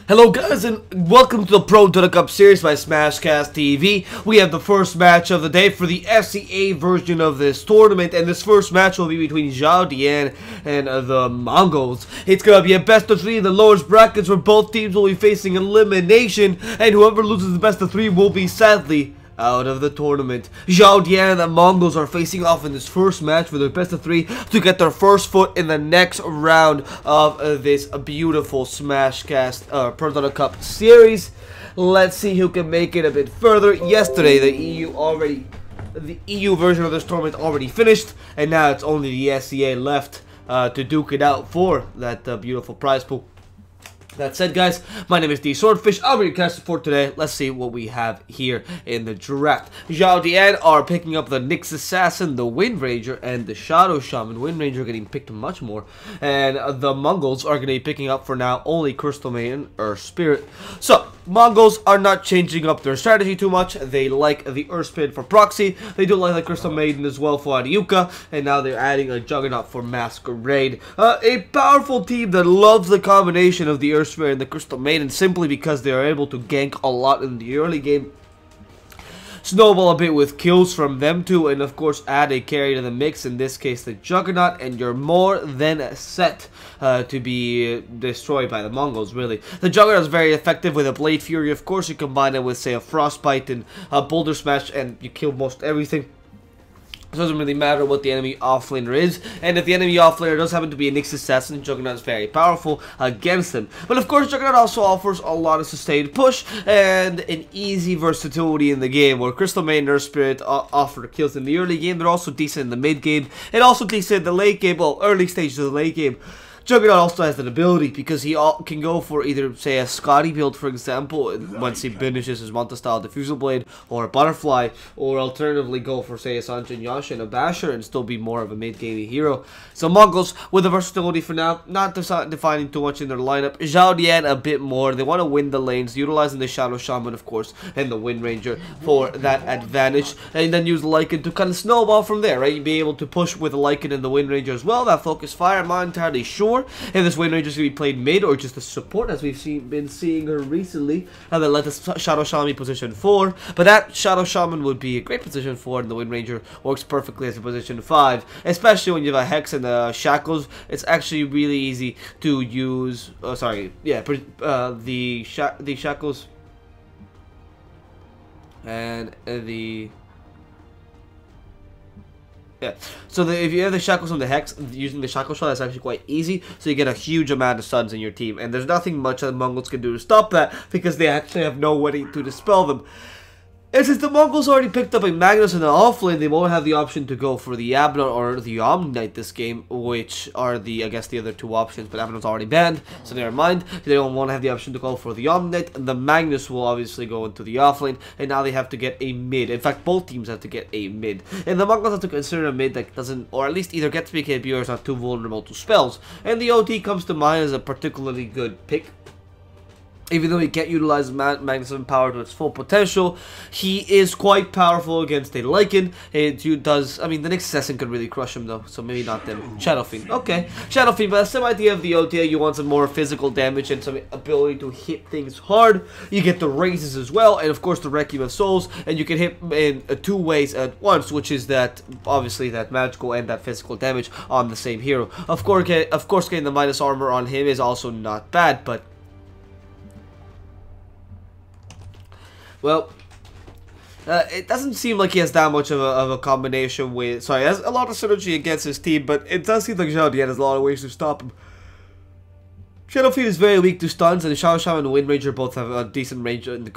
Hello guys and welcome to the ProDota Cup series by Smashcast TV. We have the first match of the day for the XIAO version of this tournament, and this first match will be between XIAO DIAN and the Mongolz. It's going to be a best of 3 in the lowest brackets where both teams will be facing elimination, and whoever loses the best of 3 will be sadly out of the tournament. XIAO DIAN and the Mongolz are facing off in this first match for their best of 3 to get their first foot in the next round of this beautiful Smashcast ProDota Cup series. Let's see who can make it a bit further. Yesterday, the EU version of this tournament already finished, and now it's only the XIAO left to duke it out for that beautiful prize pool. That said, guys, my name is DSwordfish. I'll be your caster for today. Let's see what we have here in the draft. XIAO DIAN are picking up the Nyx Assassin, the Wind Ranger, and the Shadow Shaman. Wind Ranger getting picked much more. And the Mongolz are going to be picking up, for now, only Crystal Maiden or Spirit. So, Mongolz are not changing up their strategy too much. They like the Earth Spirit for proxy. They do like the Crystal Maiden as well for Adiuka. And now they're adding a Juggernaut for Masquerade. A powerful team that loves the combination of the Earth Spirit and the Crystal Maiden simply because they are able to gank a lot in the early game, snowball a bit with kills from them too, and of course add a carry to the mix, in this case the Juggernaut, and you're more than set to be destroyed by the Mongolz, really. The Juggernaut is very effective with a Blade Fury. Of course you combine it with, say, a Frostbite and a Boulder Smash and you kill most everything. It doesn't really matter what the enemy offlaner is, and if the enemy offlaner does happen to be a Nyx Assassin, Juggernaut is very powerful against them. But of course, Juggernaut also offers a lot of sustained push and an easy versatility in the game, where Crystal Maiden and Earth Spirit offer kills in the early game. They're also decent in the mid game, and also decent in the late game, well, early stages of the late game. Juggernaut also has that ability because he can go for either, say, a Scotty build, for example, once he finishes his Manta-style Diffusal Blade, or a Butterfly, or alternatively go for, say, a Sanjin Yasha and a Basher and still be more of a mid-gaming hero. So Mongolz, with the versatility for now, not defining too much in their lineup. XIAO DIAN a bit more. They want to win the lanes, utilizing the Shadow Shaman, of course, and the Wind Ranger for that advantage, and then use Lycan to kind of snowball from there, right? You'd be able to push with the Lycan and the Wind Ranger as well. That focus fire, I'm not entirely sure if this Wind Ranger is going to be played mid or just a support, as we've been seeing her recently, and then let the Shadow Shaman be position 4. But that Shadow Shaman would be a great position 4, and the Wind Ranger works perfectly as a position 5, especially when you have a Hex and Shackles. It's actually really easy to use. The Shackles and the. Yeah, so if you have the Shackles on the Hex, using the Shackle Shot, that's actually quite easy, so you get a huge amount of stuns in your team, and there's nothing much that the Mongolz can do to stop that, because they actually have no way to dispel them. And since the Mongolz already picked up a Magnus in the offlane, they won't have the option to go for the Abaddon or the Omni Knight this game, which are the, I guess, the other two options, but Abaddon's already banned, so never mind. They don't want to have the option to go for the Omni Knight, and the Magnus will obviously go into the offlane, and now they have to get a mid. In fact, both teams have to get a mid. And the Mongolz have to consider a mid that doesn't, or at least either gets BKB or is not too vulnerable to spells. And the OT comes to mind as a particularly good pick. Even though he can't utilize Magnus power to its full potential, he is quite powerful against a Lycan. It does, I mean, the Nyx Assassin could really crush him though, so maybe not them. Shadow Fiend, okay. Shadow Fiend, but the same idea of the OTA, you want some more physical damage and some ability to hit things hard. You get the raises as well, and of course the Requiem of Souls, and you can hit in 2 ways at once, which is that, obviously, that magical and that physical damage on the same hero. Of course, getting the minus armor on him is also not bad, but well, it doesn't seem like he has that much of a combination with. Sorry, he has a lot of synergy against his team, but it does seem like XIAO DIAN has a lot of ways to stop him. Shadow Fiend is very weak to stuns, and the Shadow Shaman and the Wind Ranger both have a decent range in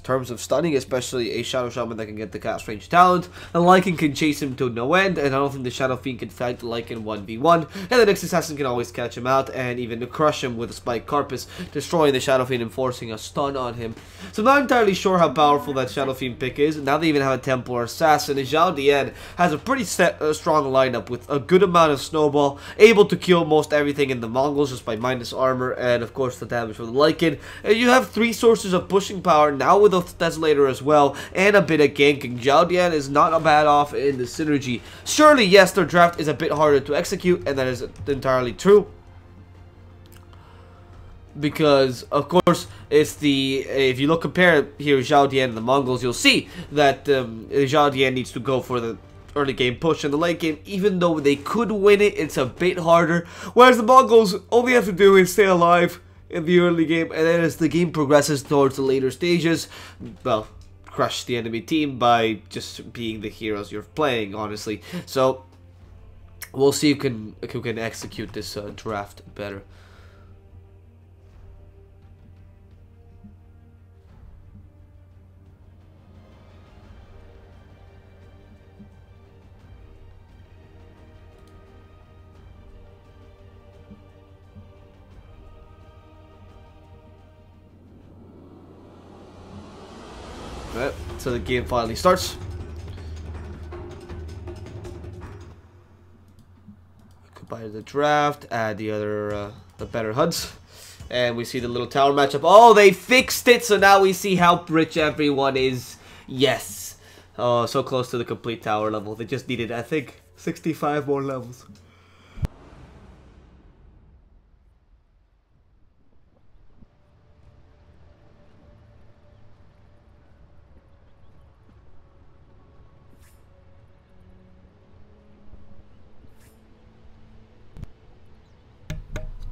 terms of stunning, especially a Shadow Shaman that can get the cast range talent. The Lycan can chase him to no end, and I don't think the Shadow Fiend can fight the Lycan 1v1, and the Nyx Assassin can always catch him out, and even crush him with a Spike Carpus, destroying the Shadow Fiend and forcing a stun on him. So I'm not entirely sure how powerful that Shadow Fiend pick is. Now they even have a Templar Assassin, and XIAO DIAN has a pretty strong lineup with a good amount of snowball, able to kill most everything in the Mongolz just by minus armor, and of course the damage from the Lycan. And you have 3 sources of pushing power now with a Desolator as well, and a bit of ganking. XIAO DIAN is not a bad off in the synergy. Surely, yes, their draft is a bit harder to execute, and that is entirely true. because of course it's the if you compare here XIAO DIAN and the Mongolz, you'll see that XIAO DIAN needs to go for the early game push. In the late game, even though they could win it, it's a bit harder, whereas the Mongolz, all they have to do is stay alive in the early game, and then as the game progresses towards the later stages, well, crush the enemy team by just being the heroes you're playing, honestly. So we'll see who can execute this draft better. Right, so the game finally starts. Goodbye to the draft, add the better HUDs, and we see the little tower matchup. Oh, they fixed it, so now we see how rich everyone is. Yes. Oh, so close to the complete tower level. They just needed, I think, 65 more levels.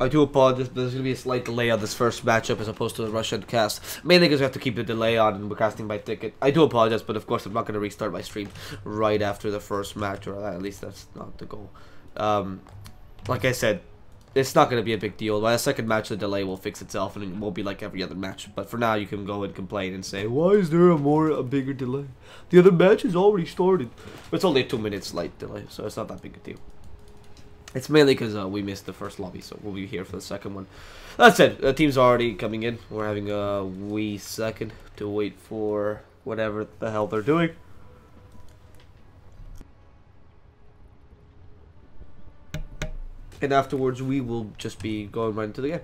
I do apologize, but there's going to be a slight delay on this first matchup as opposed to the Russian cast. Mainly because we have to keep the delay on and we're casting by ticket. I do apologize, but of course I'm not going to restart my stream right after the first match, or at least that's not the goal. Like I said, it's not going to be a big deal. By the second match, the delay will fix itself and it won't be like every other match. But for now, you can go and complain and say, why is there a bigger delay? The other match has already started. But it's only a 2 minutes late delay, so it's not that big a deal. It's mainly because we missed the first lobby, so we'll be here for the second one. That said, the team's already coming in. We're having a wee second to wait for whatever the hell they're doing. And afterwards, we will just be going right into the game.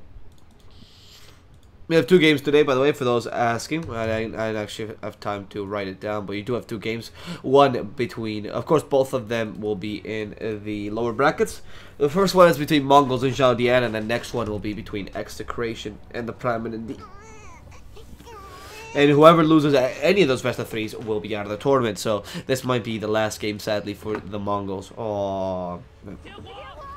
We have 2 games today, by the way, for those asking. I didn't actually have time to write it down, but you do have 2 games. One between, of course, both of them will be in the lower brackets. The first one is between Mongolz and XIAO DIAN, and the next one will be between XIAO and the Prime and D. And whoever loses any of those best of 3s will be out of the tournament. So this might be the last game, sadly, for the Mongolz. Oh,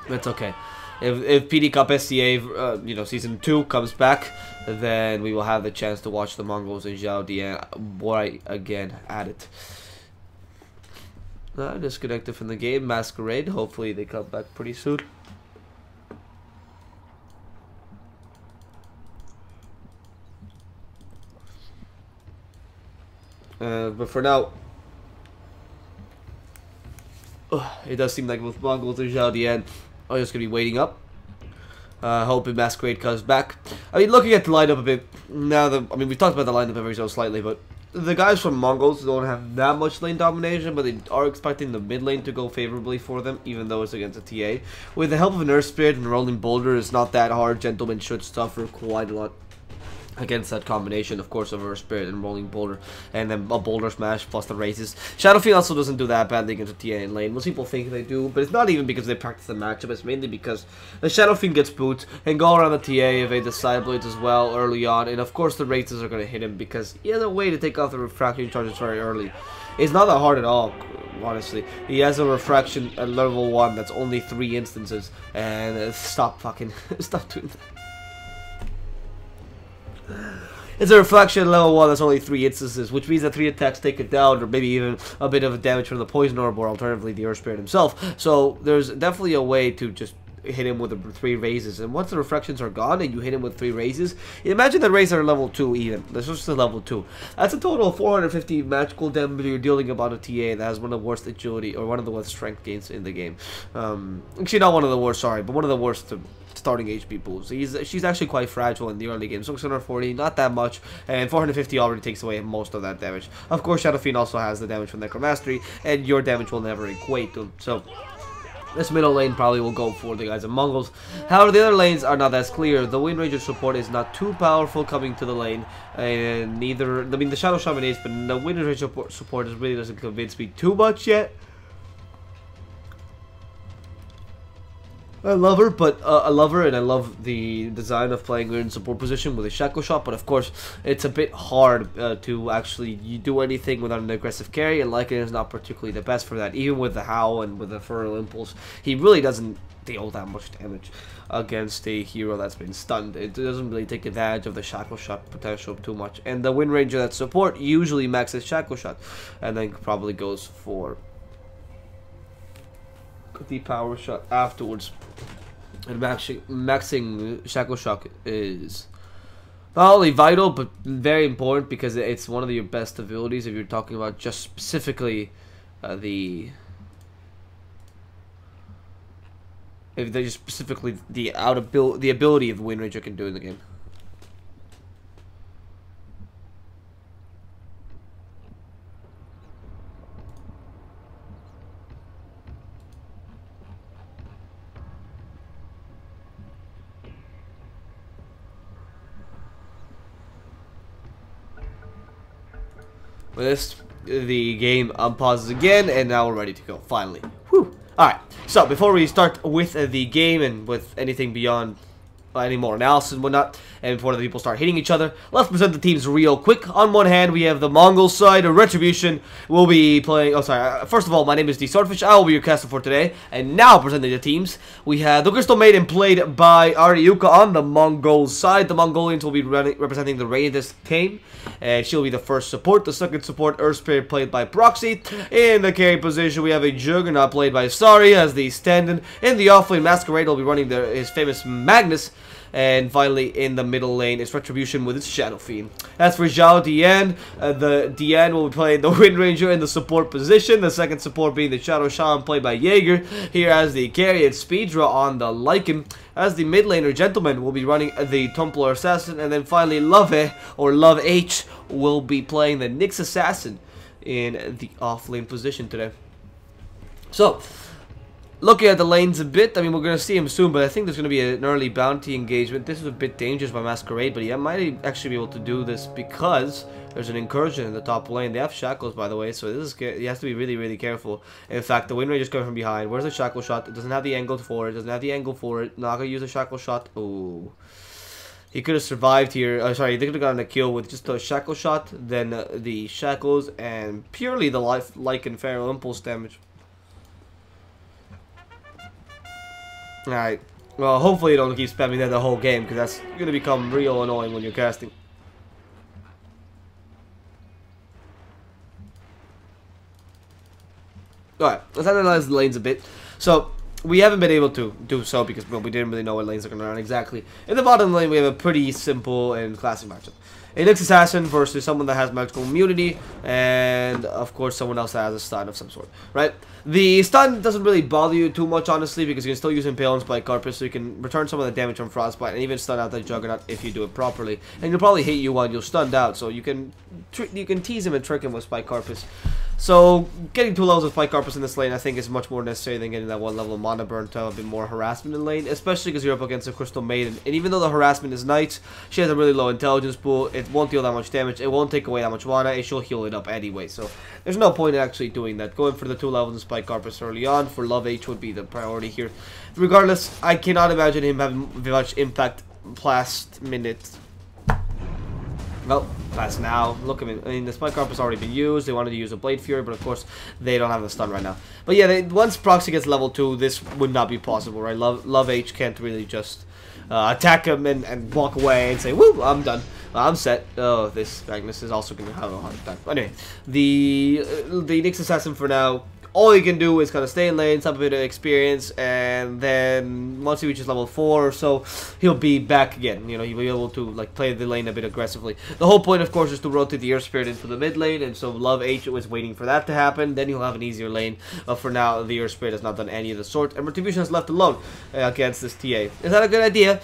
that's okay. If PD Cup SCA, Season 2 comes back, then we will have the chance to watch the Mongolz and XIAO DIAN right again at it. Disconnected from the game, Masquerade. Hopefully they come back pretty soon. But for now, it does seem like with Mongolz and XIAO DIAN, I'm just going to be waiting up. Hoping Masquerade comes back. I mean, looking at the lineup a bit, we've talked about the lineup ever so slightly, but the guys from Mongolz don't have that much lane domination, but they are expecting the mid lane to go favorably for them, even though it's against a TA. With the help of an Earth Spirit and Rolling Boulder, it's not that hard. Gentlemen should suffer quite a lot against that combination, of course, of Earth Spirit and Rolling Boulder, and then a Boulder Smash plus the raises. Shadow Fiend also doesn't do that badly against a TA in lane. Most people think they do, but it's not even because they practice the matchup. It's mainly because the Shadow Fiend gets boots and go around the TA, evade the side blades as well early on, and of course the raises are going to hit him because he has a way to take off the refraction charges very early. It's not that hard at all, honestly. He has a refraction at level 1 that's only 3 instances, and stop doing that. It's a reflection at level 1 that's only 3 instances, which means that 3 attacks take it down, or maybe even a bit of damage from the Poison Orb, or alternatively the Earth Spirit himself. So there's definitely a way to just hit him with the 3 raises, and once the reflections are gone and you hit him with 3 raises, imagine the raises are level 2 even. This is just a level 2. That's a total of 450 magical damage you're dealing about a TA that has one of the worst agility, or one of the worst strength gains in the game. Actually not one of the worst, sorry, but one of the worst starting HP pools. She's actually quite fragile in the early game. 640, not that much, and 450 already takes away most of that damage. Of course, Shadow Fiend also has the damage from Necromastery, and your damage will never equate to him. So this middle lane probably will go for the guys of Mongolz. However, the other lanes are not as clear. The Wind Ranger support is not too powerful coming to the lane, and neither, the Shadow Shaman is, but the Wind Ranger support really doesn't convince me too much yet. I love her, but I love her, and I love the design of playing her in support position with a shackle shot. But of course, it's a bit hard to actually do anything without an aggressive carry, and Lycan is not particularly the best for that. Even with the Howl and with the Feral Impulse, he really doesn't deal that much damage against a hero that's been stunned. It doesn't really take advantage of the shackle shot potential too much. And the Wind Ranger that support usually maxes shackle shot, and then probably goes for the power shot afterwards. And maxing shackle shock is not only vital but very important, because it's one of your best abilities if you're talking about just specifically the ability of the Wind Ranger can do in the game. With this, the game unpauses again, and now we're ready to go, finally. Whew. Alright, so before we start with the game and with anything beyond any more analysis and whatnot, and before the people start hitting each other, let's present the teams real quick. On one hand, we have the Mongolz side. Retribution will be playing... Oh, sorry. First of all, my name is DSwordfish. I will be your caster for today. And now, presenting the teams, we have the Crystal Maiden played by Ariuka on the Mongolz side. The Mongolians will be representing the Raid this game, and she'll be the first support. The second support, Earth Spirit, played by Proxy. In the carry position, we have a Juggernaut played by Sari as the stand-in. In the offlane, Masquerade will be running his famous Magnus. And finally, in the middle lane, is Retribution with its Shadow Fiend. As for XIAO DIAN, the DIAN will be playing the Wind Ranger in the support position. The second support being the Shadow Shaman, played by Jaeger. Here as the carry and Speedra on the Lycan. As the mid laner, Gentleman will be running the Templar Assassin. And then finally, Love H will be playing the Nyx Assassin in the off lane position today. So, looking at the lanes a bit, I mean, we're going to see him soon, but I think there's going to be an early bounty engagement. This is a bit dangerous by Masquerade, but he might actually be able to do this because there's an incursion in the top lane. They have shackles, by the way, so this is he has to be really, really careful. In fact, the Wind Ranger's coming from behind. Where's the shackle shot? It doesn't have the angle for it. Doesn't have the angle for it. Not going to use a shackle shot. Ooh. He could have survived here. Sorry, they could have gotten a kill with just a shackle shot, then the shackles, and purely the Lycan Feral Impulse damage. Alright, well, hopefully you don't keep spamming that the whole game, because that's going to become real annoying when you're casting. Alright, let's analyze the lanes a bit. So, we haven't been able to do so because we didn't really know what lanes are going to run exactly. In the bottom lane, we have a pretty simple and classic matchup. A Nyx Assassin versus someone that has magical immunity, and of course someone else that has a stun of some sort, right? The stun doesn't really bother you too much, honestly, because you can still use Impale and Spike Carpus, so you can return some of the damage from Frostbite and even stun out the Juggernaut if you do it properly. And he'll probably hit you while you're stunned out, so you can tease him and trick him with Spike Carpus. So, getting 2 levels of Spike Carpus in this lane, I think, is much more necessary than getting that 1 level of Mana Burn to have a bit more harassment in lane, especially because you're up against a Crystal Maiden. And even though the harassment is nice, she has a really low intelligence pool, it won't deal that much damage, it won't take away that much mana, and she'll heal it up anyway. So, there's no point in actually doing that. Going for the 2 levels of Spike Carpus early on for Love H would be the priority here. Regardless, I cannot imagine him having much impact last minute. Well, past now. Look at it. I mean, the Spike Carp has already been used. They wanted to use a Blade Fury, but of course, they don't have the stun right now. But yeah, once Proxy gets level 2, this would not be possible, right? Love H can't really just attack him and walk away and say, woo, I'm done. I'm set. Oh, this Magnus is also going to have a hard time. Anyway, the Nyx Assassin for now, all he can do is kind of stay in lane, have a bit of experience, and then once he reaches level 4 or so, he'll be back again. You know, he'll be able to like play the lane a bit aggressively. The whole point, of course, is to rotate the Earth Spirit into the mid lane, and so Love H was waiting for that to happen. Then he'll have an easier lane. But for now, the Earth Spirit has not done any of the sort, and Retribution is left alone against this TA. Is that a good idea?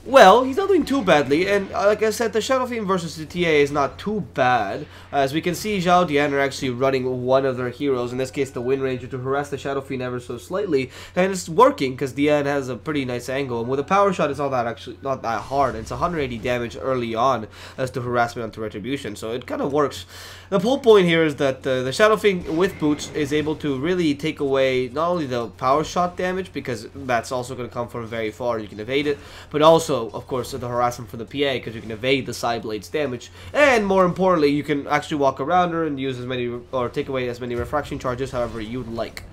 Well, he's not doing too badly, and like I said, the Shadow Fiend versus the TA is not too bad. As we can see, XIAO DIAN are actually running one of their heroes, in this case the Wind Ranger, to harass the Shadow Fiend ever so slightly, and it's working because DIAN has a pretty nice angle, and with a power shot it's not that hard. It's 180 damage early on as to harassment onto retribution, so it kind of works. The whole point here is that the Shadow Fiend with boots is able to really take away not only the power shot damage, because that's also going to come from very far, you can evade it, but also of course the harassment for the PA, because you can evade the side blades damage, and more importantly you can actually walk around her and use as many or take away as many refraction charges however you'd like.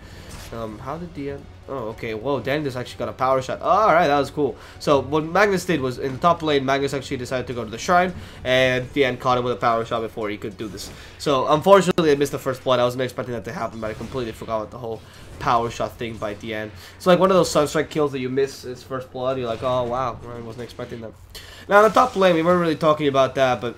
How did DN? Oh, okay. Whoa, Dan just actually got a power shot. Alright, that was cool. So, what Magnus did was, in the top lane, Magnus actually decided to go to the shrine, and DN caught him with a power shot before he could do this. So, unfortunately, I missed the first blood. I wasn't expecting that to happen, but I completely forgot about the whole power shot thing by DN. It's like one of those Sunstrike kills that you miss its first blood. You're like, oh, wow, I wasn't expecting that. Now, in the top lane, we weren't really talking about that, but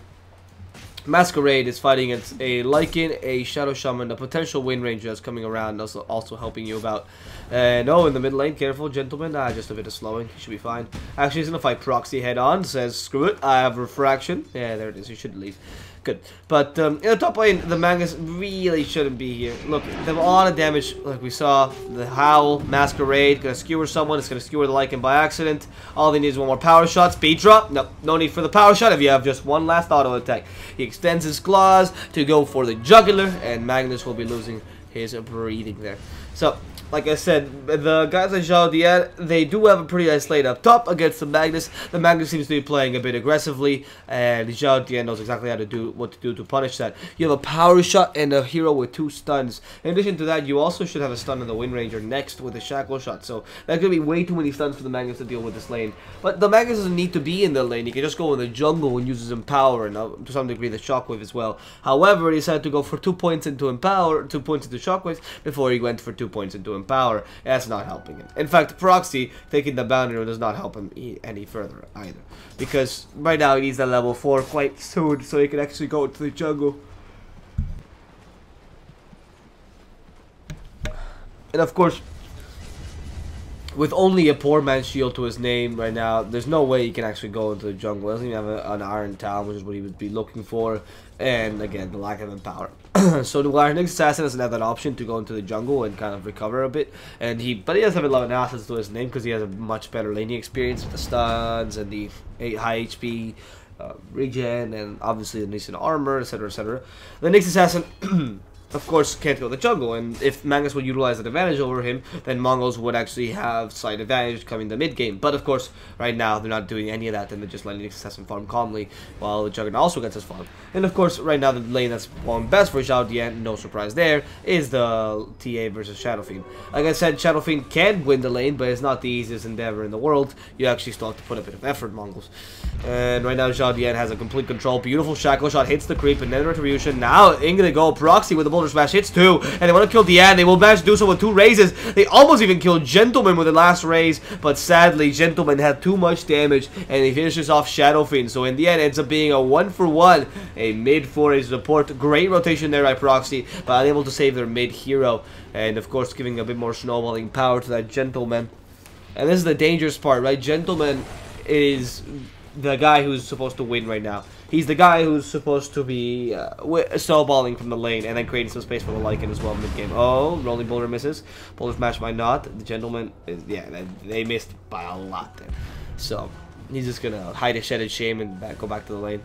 Masquerade is fighting against a Lycan, a Shadow Shaman, a potential Wind Ranger that's coming around, also helping you about. And in the mid lane, careful, gentlemen. Just a bit of slowing. He should be fine. Actually, he's gonna fight Proxy head on. Says, screw it, I have refraction. Yeah, there it is. He should leave. Good. But in the top lane, the Magnus really shouldn't be here. Look, they have a lot of damage, like we saw. The Howl, Masquerade, gonna skewer someone. It's gonna skewer the Lycan by accident. All they need is one more power shot. Speed drop. No need for the power shot if you have just one last auto attack. He extends his claws to go for the jugular, and Magnus will be losing his breathing there. So, like I said, the guys at XIAO DIAN, they do have a pretty nice lane up top against the Magnus. The Magnus seems to be playing a bit aggressively, and XIAO DIAN knows exactly how to do what to do to punish that. You have a power shot and a hero with 2 stuns. In addition to that, you also should have a stun on the Wind Ranger next with a shackle shot. So that could be way too many stuns for the Magnus to deal with this lane. But the Magnus doesn't need to be in the lane. He can just go in the jungle and use his Empower, and to some degree the Shockwave as well. However, he decided to go for 2 points into Empower, 2 points into Shockwave before he went for 2 points into Empower. That's not helping him. In fact, Proxy taking the boundary does not help him any further either, because right now he needs that level 4 quite soon so he can actually go to the jungle. And of course, with only a poor man's shield to his name right now, there's no way he can actually go into the jungle. He doesn't even have an Iron Talon, which is what he would be looking for. And again, the lack of Empower. So the our next assassin doesn't have that option to go into the jungle and kind of recover a bit. But he does have 11 assets to his name because he has a much better laning experience with the stuns and the high HP regen, and obviously the decent armor, etc., etc. The next assassin of course, can't go to the jungle, and if Magnus would utilize that advantage over him, then Mongolz would actually have slight advantage coming the mid game. But of course, right now they're not doing any of that, and they're just letting the assassin farm calmly, while the Juggernaut also gets his farm. And of course, right now the lane that's going best for XIAO DIAN, no surprise there, is the TA versus Shadow Fiend. Like I said, Shadow Fiend can win the lane, but it's not the easiest endeavor in the world. You actually still have to put a bit of effort, Mongolz. And right now XIAO DIAN has a complete control. Beautiful shackle shot, hits the creep, and then retribution. Now in gonna go Proxy with the Boulder Smash, hits 2, and they want to kill DIAN. They will manage to do so with 2 raises. They almost even killed Gentleman with the last raise, but sadly Gentleman had too much damage, and he finishes off Shadow Fiend. So in the end, it ends up being a 1-for-1, a mid for a support. Great rotation there by Proxy, but unable to save their mid hero, and of course giving a bit more snowballing power to that Gentleman. And this is the dangerous part, right? Gentleman is the guy who's supposed to win right now. He's the guy who's supposed to be snowballing from the lane and then creating some space for the Lycan as well mid-game. Oh, rolling boulder misses. Boulder smash might not. The Gentleman is, yeah, they missed by a lot there. So he's just gonna hide his shedded shame and go back to the lane.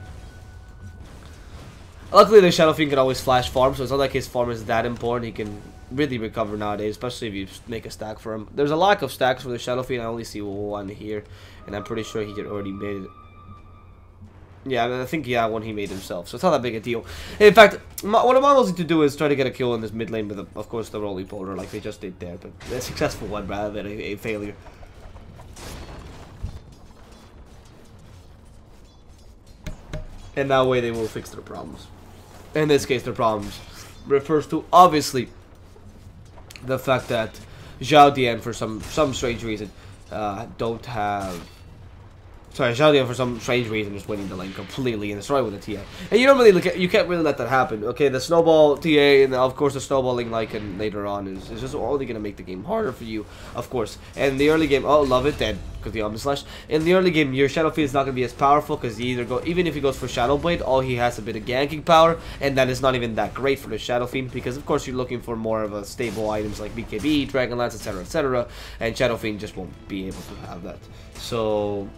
Luckily, the Shadow Fiend can always flash farm, so it's not like his farm is that important. He can really recover nowadays, especially if you make a stack for him. There's a lack of stacks for the Shadow Fiend. I only see 1 here, and I'm pretty sure he had already made it. Yeah, I think, yeah, one he made himself, so it's not that big a deal. In fact, what Mongolz need to do is try to get a kill in this mid lane with, of course, the rolling boulder like they just did there, but a successful one rather than a failure. And that way they will fix their problems. In this case, their problems refers to, obviously, the fact that XIAO DIAN, for some strange reason, don't have Sorry, XIAO DIAN for some strange reason is winning the lane completely and destroying with the TA. And you don't really look at, you can't really let that happen. Okay, the snowball TA and of course the snowballing Lycan later on is just only gonna make the game harder for you, of course. And the early game, oh, love it, dead because the Omni Slash. In the early game, your Shadow Fiend is not gonna be as powerful because he either even if he goes for Shadow Blade, all he has a bit of ganking power, and that is not even that great for the Shadow Fiend because of course you're looking for more of a stable items like BKB, Dragon Lance, etc., and Shadow Fiend just won't be able to have that. So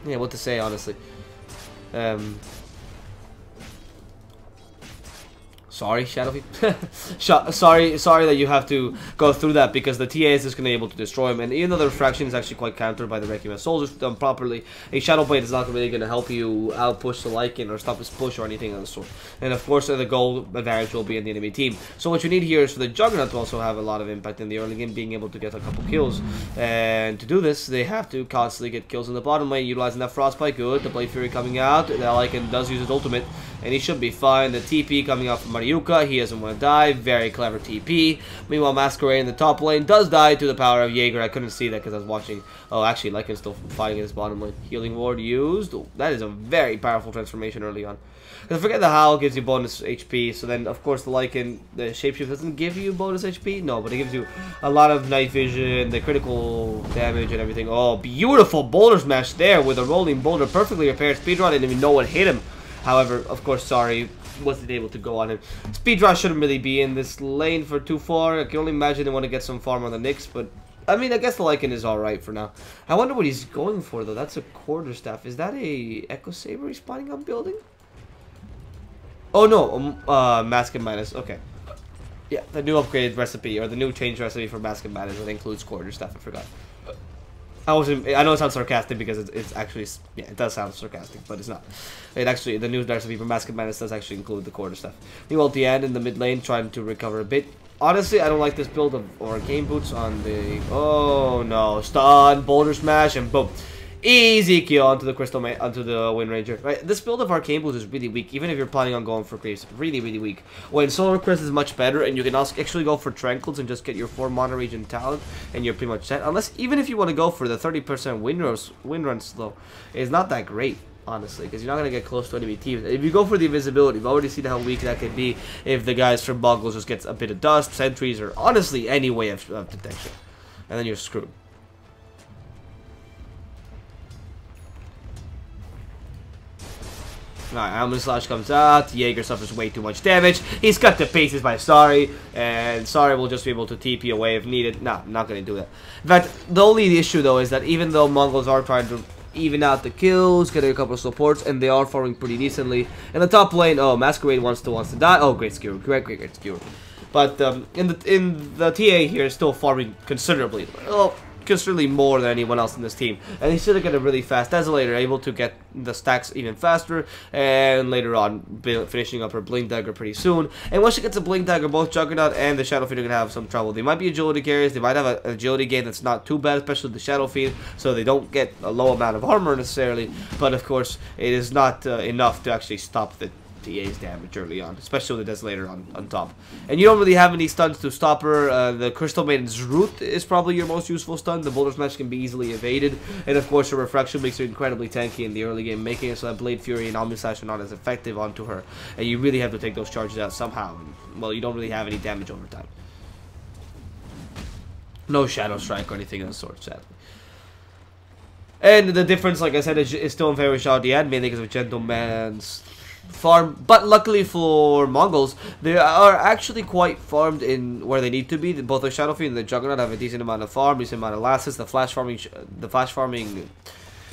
yeah, what to say, honestly. Sorry, Shadowfiend. sorry that you have to go through that because the TA is just going to be able to destroy him. And even though the refraction is actually quite countered by the Requiem Soldiers done properly, a Shadow Blade is not really going to help you outpush the Lycan or stop his push or anything of the sort. And of course, the goal advantage will be in the enemy team. So what you need here is for the Juggernaut to also have a lot of impact in the early game, being able to get a couple kills. And to do this, they have to constantly get kills in the bottom lane, utilizing that Frostbite. Good. The Blade Fury coming out. The Lycan does use his ultimate, and he should be fine. The TP coming out from Mariuka, he doesn't want to die. Very clever TP. Meanwhile, Masquerade in the top lane does die to the power of Jaeger. I couldn't see that because I was watching. Oh, actually, Lycan's still fighting in his bottom lane. Healing Ward used. Oh, that is a very powerful transformation early on. Because forget the Howl gives you bonus HP, so then of course the Lycan, the Shapeshift doesn't give you bonus HP, no, but it gives you a lot of night vision, the critical damage and everything. Oh, beautiful boulder smash there with a rolling boulder, perfectly repaired. Speedrun didn't even know what hit him. However, of course, sorry, wasn't able to go on him. Speedrun shouldn't really be in this lane for too far. I can only imagine they want to get some farm on the Nyx, but I mean, I guess the Lycan is alright for now. I wonder what he's going for though. That's a quarterstaff. Is that a Echo Saber he's planning on building? Oh no, Mask and Madness, okay. Yeah, the new upgraded recipe, or the new change recipe for Mask and Madness that includes quarterstaff, I forgot. I know it sounds sarcastic because it's actually, yeah, it does sound sarcastic, but it's not. It actually, the new recipe for Mask and Madness does actually include the quarterstaff. Meanwhile, Dian in the mid lane trying to recover a bit. Honestly, I don't like this build of Arcane Boots on the, oh no, stun, boulder smash, and boom. Easy kill onto the onto the Wind Ranger. Right, this build of Arcane Boots is really weak, even if you're planning on going for creeps. Really, really weak. When Solar Crest is much better, and you can also actually go for Tranquils and just get your 4 Mana Region talent, and you're pretty much set. Unless, even if you want to go for the 30% wind run slow, it's not that great, honestly, because you're not going to get close to enemy teams. If you go for the invisibility, you've already seen how weak that can be if the guys from Mongolz just gets a bit of dust, sentries, or honestly any way of detection. And then you're screwed. Alright, Omni Slash comes out, Jaeger suffers way too much damage, he's cut to pieces by Sorry, and Sorry will just be able to TP away if needed. Nah, I'm not going to do that. In fact, the only issue though is that even though Mongolz are trying to even out the kills, getting a couple of supports, and they are farming pretty decently, in the top lane, oh, Masquerade wants to die, oh, great skewer, great skewer. But in the TA here is still farming considerably. Oh, considerably more than anyone else in this team, and he's still get a really fast Desolator, able to get the stacks even faster, and later on finishing up her Blink Dagger pretty soon. And once she gets a Blink Dagger, both Juggernaut and the Shadow Fiend are gonna have some trouble. They might be agility carriers, they might have an agility gain that's not too bad, especially the Shadow Fiend, so they don't get a low amount of armor necessarily, but of course it is not enough to actually stop the TA's damage early on, especially with the Desolator on top. And you don't really have any stuns to stop her. The Crystal Maiden's Root is probably your most useful stun. The Boulder Smash can be easily evaded, and of course her Refraction makes her incredibly tanky in the early game, making it so that Blade Fury and Omni Slash are not as effective onto her, and you really have to take those charges out somehow. And, well, you don't really have any damage over time. No Shadow Strike or anything of the sort, sadly. And the difference, like I said, is still in favor of XIAO DIAN, mainly because of Gentleman's farm, but luckily for Mongolz, they are actually quite farmed in where they need to be. Both the Shadow Fiend and the Juggernaut have a decent amount of farm, decent amount of lasses. The flash farming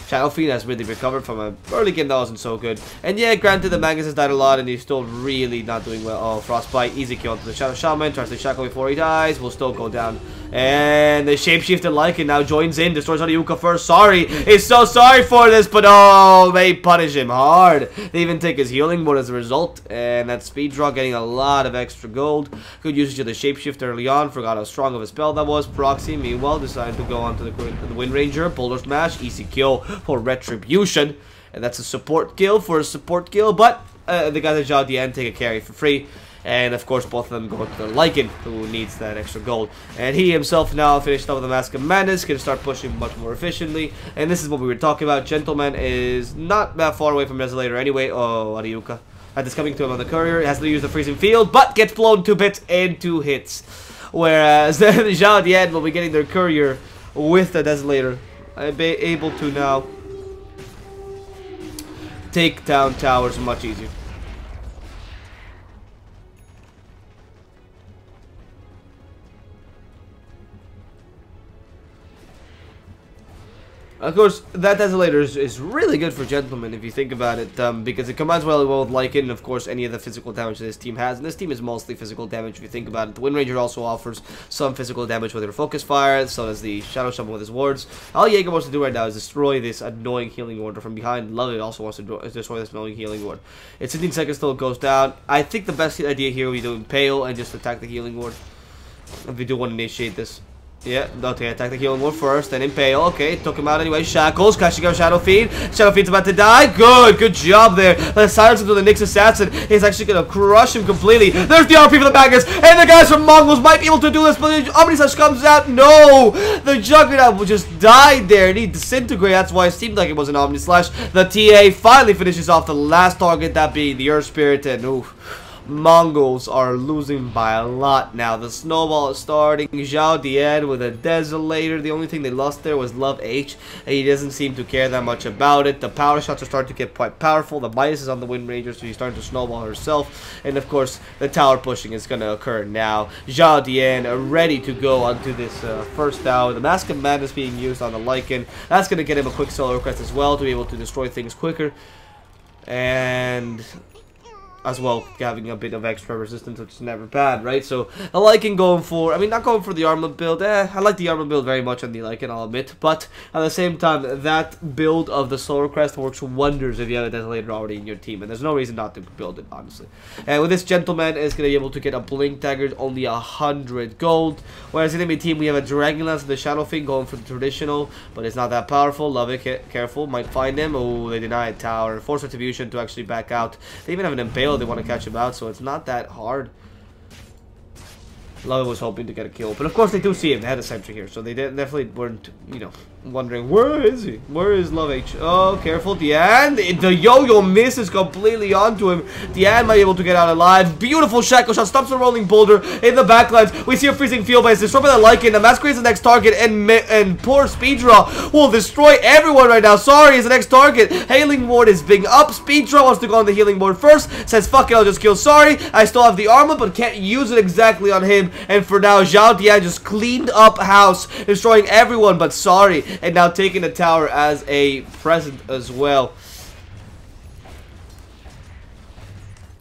Shadow Fiend has really recovered from an early game that wasn't so good. And yeah, granted the Magus has died a lot and he's still really not doing well. Oh, Frostbite, easy kill onto the Shadow Shaman, tries to shackle before he dies, will still go down. And the Shapeshifter Lycan now joins in, destroys Yuka first. Sorry, is so sorry for this, but oh, they punish him hard. They even take his healing mode as a result, and that speed draw getting a lot of extra gold. Good usage of the Shapeshifter early on, forgot how strong of a spell that was. Proxy, meanwhile, decided to go on to the Wind Ranger, Boulder Smash, easy kill for Retribution, and that's a support kill for a support kill, but the guys at XIAO DIAN take a carry for free. And of course, both of them go to the Lycan, who needs that extra gold. And he himself now finished up with the Mask of Madness, can start pushing much more efficiently. And this is what we were talking about. Gentleman is not that far away from Desolator anyway. Oh, Ariuka. That is coming to him on the courier. It has to use the freezing field, but gets blown 2 bits and 2 hits. Whereas the XIAO DIAN will be getting their courier with the Desolator. Be able to now take down towers much easier. Of course, that Desolator is really good for Gentleman if you think about it, because it combines well with Lycan and, of course, any of the physical damage that this team has. And this team is mostly physical damage if you think about it. The Wind Ranger also offers some physical damage with her Focus Fire, so does the Shadow Shaman with his wards. All Jaeger wants to do right now is destroy this annoying healing ward from behind. Love It also wants to destroy this annoying healing ward. It's 15 seconds till it goes down. I think the best idea here would be to impale and just attack the healing ward if we do want to initiate this. Yeah, okay, attack the healing ward first, then impale. Okay, took him out anyway. Shackles, catching out Shadow Fiend. Shadow Fiend's about to die. Good job there. Let's silence him to the Nyx Assassin. He's actually gonna crush him completely. There's the RP for the Magnus, and the guys from Mongolz might be able to do this, but the Omnislash comes out. No! The Juggernaut just died there, and he disintegrated. That's why it seemed like it was an Omnislash. The TA finally finishes off the last target, that being the Earth Spirit, and oof. Mongolz are losing by a lot now. The snowball is starting. XIAO DIAN with a Desolator. The only thing they lost there was Love H, and he doesn't seem to care that much about it. The power shots are starting to get quite powerful. The minus is on the Wind Ranger, so she's starting to snowball herself. And of course, the tower pushing is going to occur now. XIAO DIAN are ready to go onto this first tower. The Mask of Madness being used on the Lycan. That's going to get him a quick solo crest as well to be able to destroy things quicker. And as well, having a bit of extra resistance, which is never bad, right? So, the Lycan going for, I mean, not going for the armor build. I like the armor build very much on the Lycan, I'll admit. But, at the same time, that build of the Solar Crest works wonders if you have a Desolator already in your team. And there's no reason not to build it, honestly. And with this Gentleman, is going to be able to get a Blink Dagger, only 100 gold. Whereas in the enemy team, we have a Dragon Lance and the Shadow Fiend going for the traditional. But it's not that powerful. Love It, careful, might find him. Oh, they deny a tower. Force Retribution to actually back out. They even have an Impale. They want to catch him out, so it's not that hard. Love It was hoping to get a kill, but of course they do see him. They had a sentry here, so they definitely weren't, you know, wondering where is he? Where is Love H? Oh, careful, DIAN. The yo-yo misses completely onto him. DIAN might be able to get out alive. Beautiful shackle shot, stops the rolling boulder in the backlines. We see a freezing field, but it's destroyed by the Lycan. The Masquerade is the next target, and poor Speed Draw will destroy everyone right now. Sorry, is the next target. Healing Ward is being up. Speed Draw wants to go on the healing board first. Says, fuck it, I'll just kill Sorry. I still have the armor, but can't use it exactly on him. And for now, XIAO DIAN just cleaned up house, destroying everyone but Sorry, and now taking the tower as a present as well.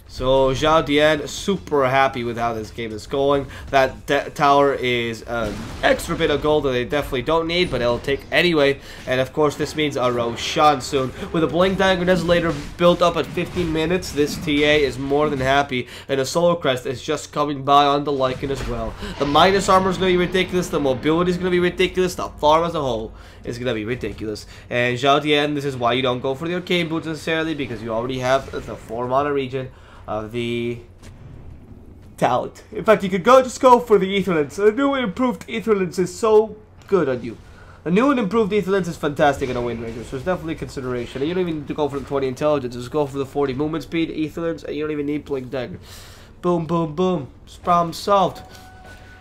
So XIAO DIAN super happy with how this game is going. That tower is an extra bit of gold that they definitely don't need, but they'll take anyway. And of course, this means a Roshan soon. With a Blink Dagger Desolator built up at 15 minutes, this TA is more than happy. And the Solar Crest is just coming by on the Lycan as well. The minus armor is going to be ridiculous. The mobility is going to be ridiculous. The farm as a whole is going to be ridiculous. And XIAO DIAN, this is why you don't go for the Arcane Boots necessarily, because you already have the 4 mana region of the talent. In fact, you could just go for the Ether Lens. The new and improved Ether Lens is so good on you. The new and improved Ether Lens is fantastic in a Wind Ranger, so it's definitely consideration. And you don't even need to go for the 20 intelligence, just go for the 40 movement speed, Ether Lens, and you don't even need Blink Dagger. Boom, boom, boom. Problem solved.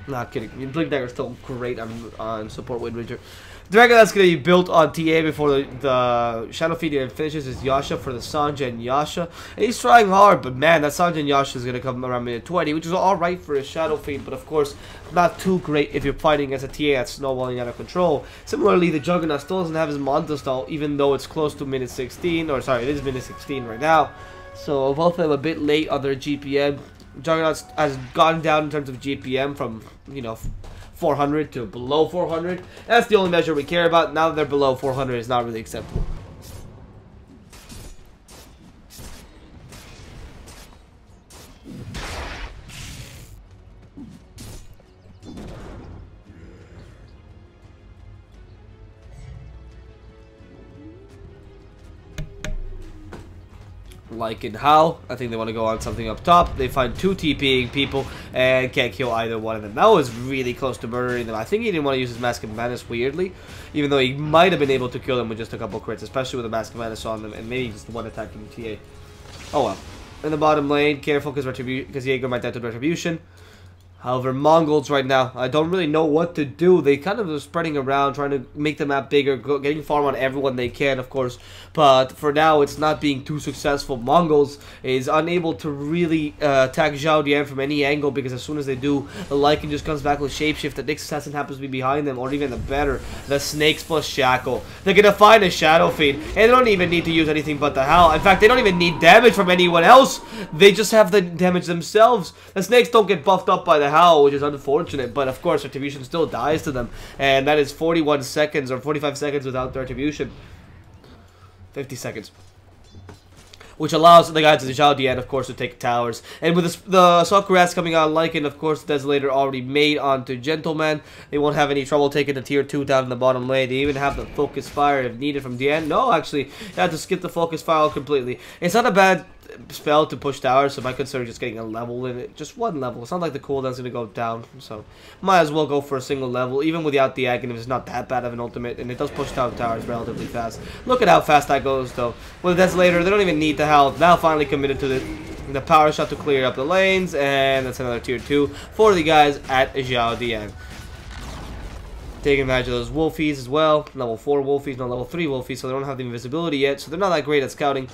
Not kidding. I mean, Blink Dagger is still great on support Wind Ranger. The Dragon that's going to be built on TA before the Shadow Fiend finishes is Yasha for the Sanjay and Yasha. And he's trying hard, but man, that Sanjay and Yasha is going to come around minute 20, which is alright for a Shadow Fiend, but of course, not too great if you're fighting as a TA that's snowballing out of control. Similarly, the Juggernaut still doesn't have his Manta stall, even though it's close to minute 16, or sorry, it is minute 16 right now. So both of them a bit late on their GPM. Juggernaut has gone down in terms of GPM from, you know, 400 to below 400. That's the only measure we care about. Now that they're below 400, it's not really acceptable. Like in how, I think they want to go on something up top. They find 2 TPing people and can't kill either one of them. That was really close to murdering them. I think he didn't want to use his Mask of Madness weirdly, even though he might have been able to kill them with just a couple crits, especially with the Mask of Madness on them, and maybe just one attacking TA. Oh well. In the bottom lane, careful because Jaeger might die to Retribution. However, Mongolz right now, I don't really know what to do. They kind of are spreading around, trying to make the map bigger, getting farm on everyone they can, of course. But for now, it's not being too successful. Mongolz is unable to really attack XIAO DIAN from any angle, because as soon as they do, the Lycan just comes back with Shapeshift. The Nyx Assassin happens to be behind them, or even the better, the Snakes plus Shackle. They're going to find a Shadow Fiend, and they don't even need to use anything but the Howl. In fact, they don't even need damage from anyone else. They just have the damage themselves. The Snakes don't get buffed up by the Howl, which is unfortunate, but of course Retribution still dies to them, and that is 41 seconds or 45 seconds without the Retribution. 50 seconds. Which allows the guys of the XIAO DIAN, of course, to take towers. And with the Sakura's coming on Lycan, of course, the Desolator already made onto Gentleman. They won't have any trouble taking the tier 2 down in the bottom lane. They even have the Focus Fire if needed from DN. No, actually, they had to skip the Focus Fire completely. It's not a bad spell to push towers, so my concern is just getting a level in it. Just 1 level. It's not like the cooldown's going to go down, so might as well go for a single level. Even without the Aghanim, it's not that bad of an ultimate, and it does push down towers relatively fast. Look at how fast that goes, though. With the Desolator, they don't even need the health. Now finally committed to the power shot to clear up the lanes, and that's another tier 2 for the guys at XIAO DIAN. Taking advantage of those Wolfies as well. Level 4 Wolfies, no level 3 Wolfies, so they don't have the invisibility yet, so they're not that great at scouting.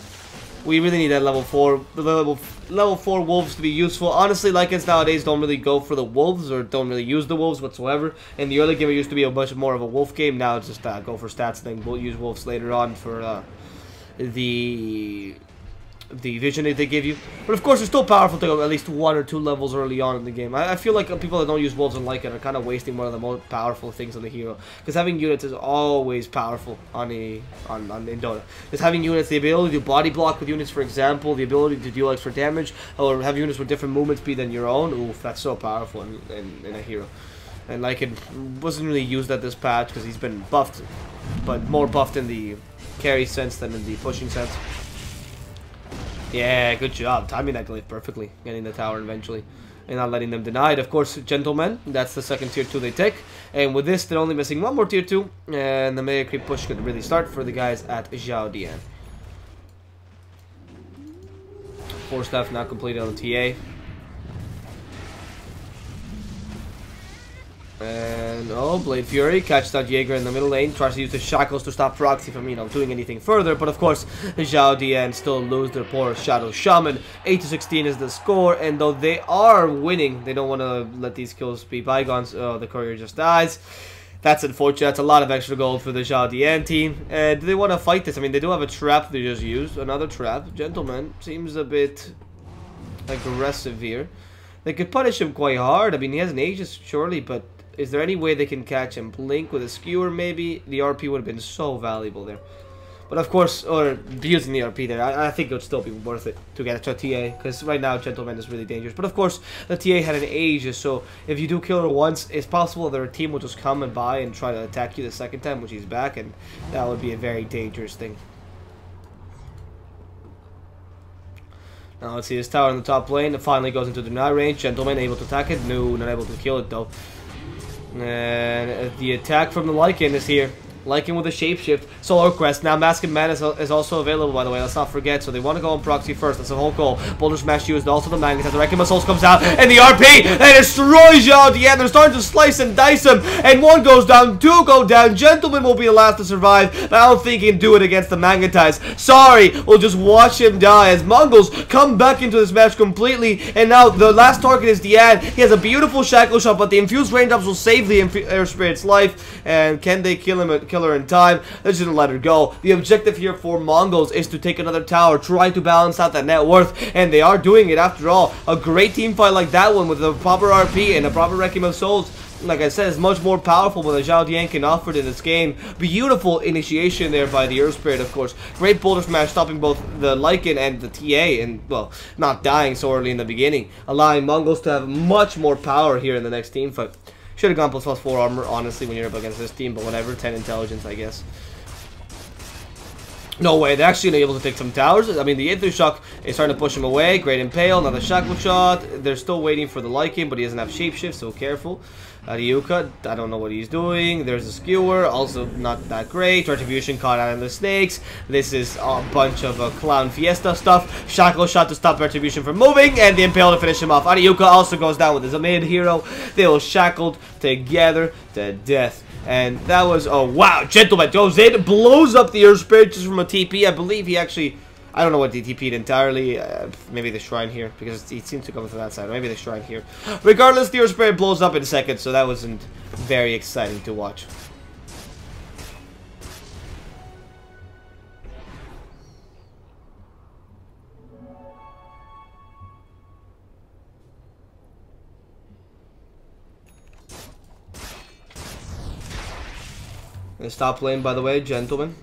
We really need that level 4, level 4 wolves to be useful. Honestly, Lycans nowadays don't really go for the wolves, or don't really use the wolves whatsoever. In the early game, it used to be a much more of a wolf game. Now it's just go for stats, then we'll use wolves later on for the vision that they give you. But of course, it's still powerful to go at least 1 or 2 levels early on in the game. I feel like people that don't use wolves and Lycan are kind of wasting one of the most powerful things on the hero, because having units is always powerful in Dota. Just having units, the ability to body block with units, for example, the ability to deal extra damage, or have units with different movement speed than your own. Oof, that's so powerful in a hero. And Lycan wasn't really used at this patch because he's been buffed, but more buffed in the carry sense than in the pushing sense. Yeah, good job. Timing that glyph perfectly. Getting the tower eventually. And not letting them deny it. Of course, Gentlemen. That's the second tier 2 they take. And with this, they're only missing 1 more tier 2. And the mega creep push could really start for the guys at XIAO DIAN. 4 staff now completed on the TA. And oh, Blade Fury catches out Jaeger in the middle lane, tries to use the shackles to stop Proxy from, doing anything further. But of course, the XIAO DIAN still lose their poor Shadow Shaman. 8-16 is the score, and though they are winning, they don't want to let these kills be bygones. Oh, the courier just dies. That's unfortunate. That's a lot of extra gold for the XIAO DIAN team. And do they want to fight this? I mean, they do have a trap they just used. Another trap. Gentleman seems a bit aggressive here. They could punish him quite hard. I mean, he has an Aegis, surely, but is there any way they can catch him? Blink with a skewer, maybe? The RP would have been so valuable there. But of course, or using the RP there, I think it would still be worth it to get a TA, because right now Gentleman is really dangerous. But of course, the TA had an Aegis, so if you do kill her once, it's possible their team will just come and buy and try to attack you the second time when she's back, and that would be a very dangerous thing. Now let's see this tower in the top lane. It finally goes into deny range. Gentleman able to attack it? No, not able to kill it though. And the attack from the Lycan is here. Lycan with a shapeshift. Solar Crest. Now Mask of Man is also available, by the way. Let's not forget. So they want to go on proxy first. That's the whole goal. Boulder Smash used. Also the Magnus. As the Wrecking Souls comes out. And the RP. They destroy XIAO DIAN. They're starting to slice and dice him. And 1 goes down. 2 go down. Gentleman will be the last to survive. But I don't think he can do it against the Magnetize. Sorry. We'll just watch him die. As Mongolz come back into this match completely. And now the last target is DIAN. He has a beautiful shackle shot. But the infused raindrops will save the air spirit's life. And can they kill him? Kill her in time? They're just gonna let her go. The objective here for Mongolz is to take another tower, try to balance out that net worth, and they are doing it after all. A great team fight like that one with a proper RP and a proper Wrecking of Souls, like I said, is much more powerful than the XIAO DIAN can offer in this game. Beautiful initiation there by the Earth Spirit, of course. Great Boulder Smash, stopping both the Lycan and the TA, and, well, not dying so early in the beginning, allowing Mongolz to have much more power here in the next team fight. Should have gone +4 armor, honestly, when you're up against this team, but whatever. 10 intelligence, I guess. No way, they're actually able to take some towers. I mean, the Aether Shock is starting to push him away. Great Impale, another Shackle Shot. They're still waiting for the Lycan, but he doesn't have Shapeshift, so careful. Ryuka, I don't know what he's doing. There's a Skewer, also not that great. Retribution caught out in the snakes. This is a bunch of Clown Fiesta stuff. Shackle Shot to stop Retribution from moving, and the Impale to finish him off. Ryuka also goes down with his mid hero. They were shackled together to death. And that was, oh wow, Gentleman goes in, blows up the Earth Spirit just from a TP. I believe he actually, I don't know what he TP'd entirely. Maybe the Shrine here, because he seems to come from that side. Or maybe the Shrine here. Regardless, the Earth Spirit blows up in seconds, so that wasn't very exciting to watch. And stop lane, by the way, Gentleman.